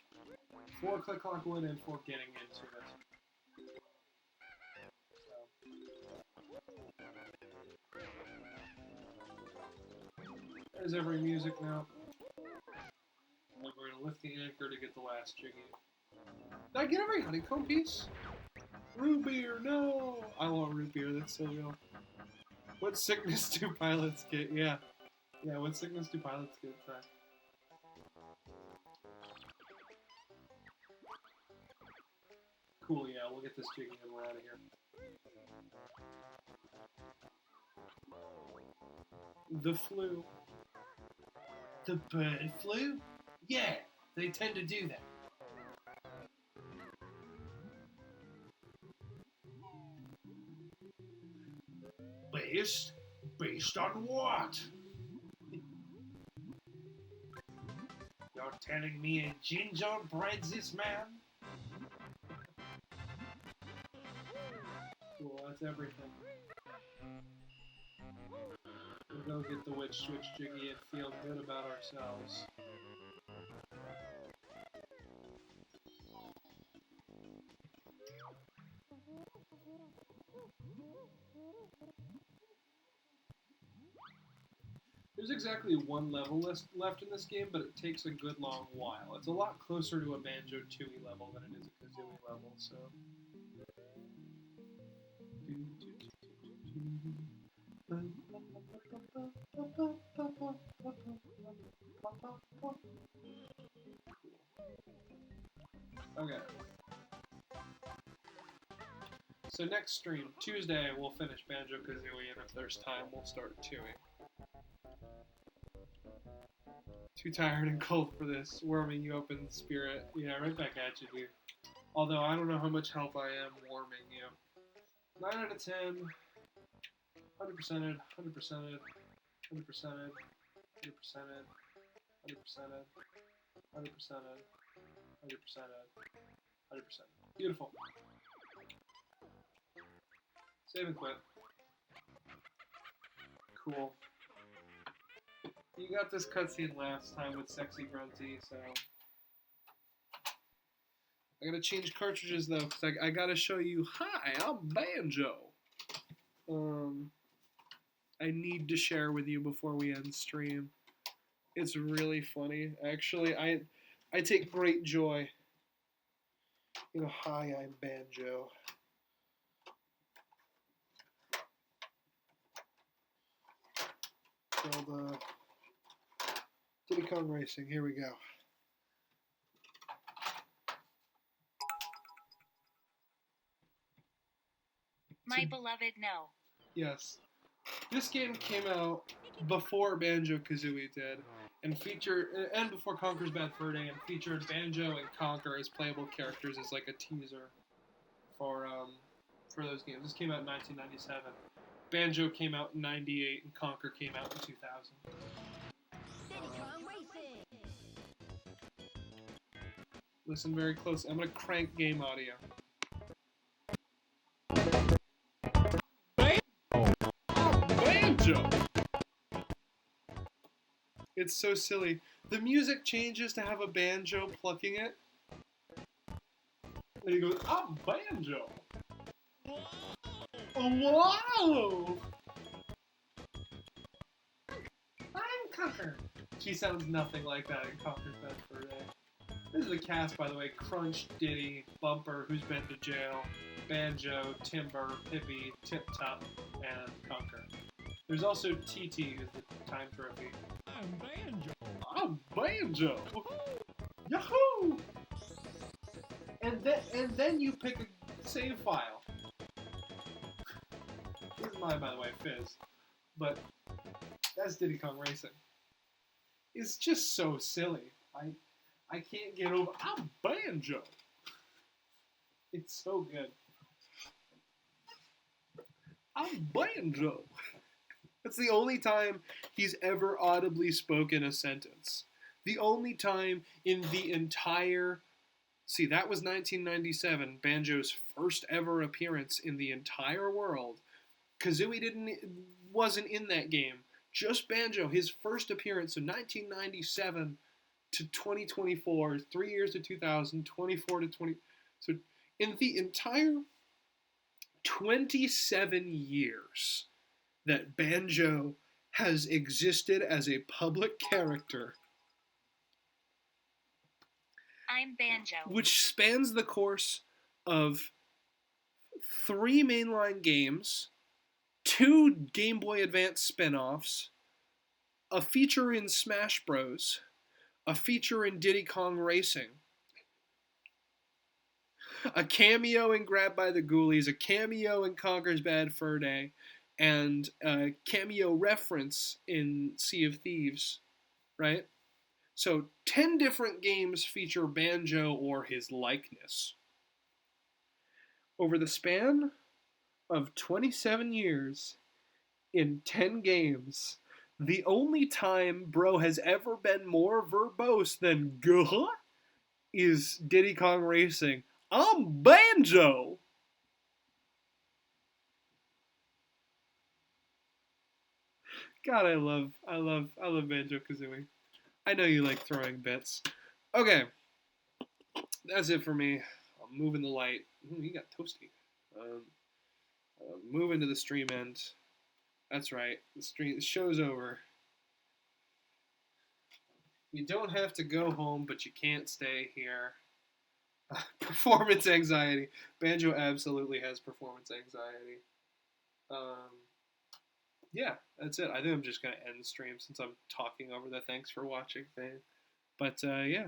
For Click Clock Wood and for getting into it. There's every music now. And we're going to lift the anchor to get the last jiggy. Did I get every honeycomb piece? Root beer, no! I want root beer, that's so real. What sickness do pilots get? Yeah. Yeah, what sickness do pilots get? Cool, yeah, we'll get this jiggy and we're out of here. The flu. The bird flu? Yeah, they tend to do that. Based on what? You're telling me a gingerbread's this man? Cool, that's everything. We'll go get the witch switch jiggy and feel good about ourselves. There's exactly one level left in this game, but it takes a good long while. It's a lot closer to a Banjo-Tooie level than it is a Kazooie level, so... Okay. So next stream, Tuesday, we'll finish Banjo-Kazooie, and if there's time, we'll start Tooie. Too tired and cold for this. Warming you up in the spirit. Yeah, right back at you, dude. Although, I don't know how much help I am warming you. 9 out of 10. 100%ed, 100%ed, 100%ed, 100%ed, 100%ed, 100%ed, 100%ed, 100%. Beautiful. Save and quit. Cool. You got this cutscene last time with Sexy Grunty, so... I gotta change cartridges, though, because I gotta show you, hi, I'm Banjo! I need to share with you before we end stream. It's really funny. Actually, I take great joy. You know, hi, I'm Banjo. Called, Diddy Kong Racing, here we go. My beloved, no. Yes. This game came out before Banjo-Kazooie did, and before Conker's Bad Fur Day, and featured Banjo and Conker as playable characters as like a teaser for those games. This came out in 1997. Banjo came out in 98, and Conker came out in 2000. Listen very close. I'm gonna crank game audio. Banjo! It's so silly. The music changes to have a banjo plucking it, And he goes, I'm Banjo. Wow! I'm Conker. She sounds nothing like that in Conker's Bad Fur Day. This is the cast, by the way. Crunch, Diddy, Bumper, who's been to jail, Banjo, Timber, Pippi, Tip Top, and Conker. There's also TT, who's the time trophy. I'm Banjo. I'm Banjo! Yahoo! And then you pick a save file. This is mine, by the way, Fizz. But that's Diddy Kong Racing. It's just so silly. I can't get over. I'm Banjo. It's so good. I'm Banjo. That's the only time he's ever audibly spoken a sentence. The only time in the entire... See, that was 1997, Banjo's first ever appearance in the entire world. Kazooie wasn't in that game. Just Banjo, his first appearance in 1997 to 2024, 3 years to 2000, 24 to 20... So in the entire 27 years that Banjo has existed as a public character, I'm Banjo. which spans the course of 3 mainline games, 2 Game Boy Advance spin-offs, a feature in Smash Bros., a feature in Diddy Kong Racing, a cameo in Grabbed by the Ghoulies, a cameo in Conker's Bad Fur Day, and a cameo reference in Sea of Thieves, right? So 10 different games feature Banjo or his likeness. Over the span of 27 years, in 10 games, the only time bro has ever been more verbose than "Guh" is Diddy Kong Racing. I'm Banjo! God, I love Banjo-Kazooie. I know you like throwing bits. Okay, that's it for me. I'm moving the light. Ooh, you got toasty. Moving to the stream end. That's right. The show's over. You don't have to go home, but you can't stay here. Performance anxiety. Banjo absolutely has performance anxiety. Yeah, that's it. I think I'm just going to end the stream since I'm talking over the thanks for watching thing. But yeah,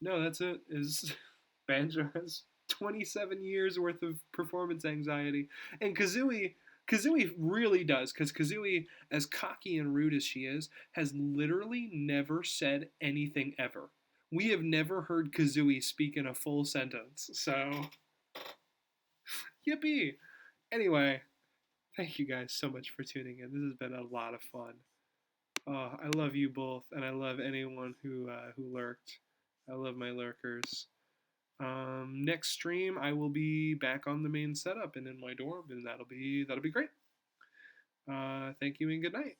no, that's it. Banjo has 27 years worth of performance anxiety. And Kazooie really does, because Kazooie, as cocky and rude as she is, has literally never said anything ever. We have never heard Kazooie speak in a full sentence. So, yippee! Anyway, thank you guys so much for tuning in. This has been a lot of fun. I love you both, and I love anyone who lurked. I love my lurkers. Next stream, I will be back on the main setup and in my dorm, and that'll be great. Thank you and good night.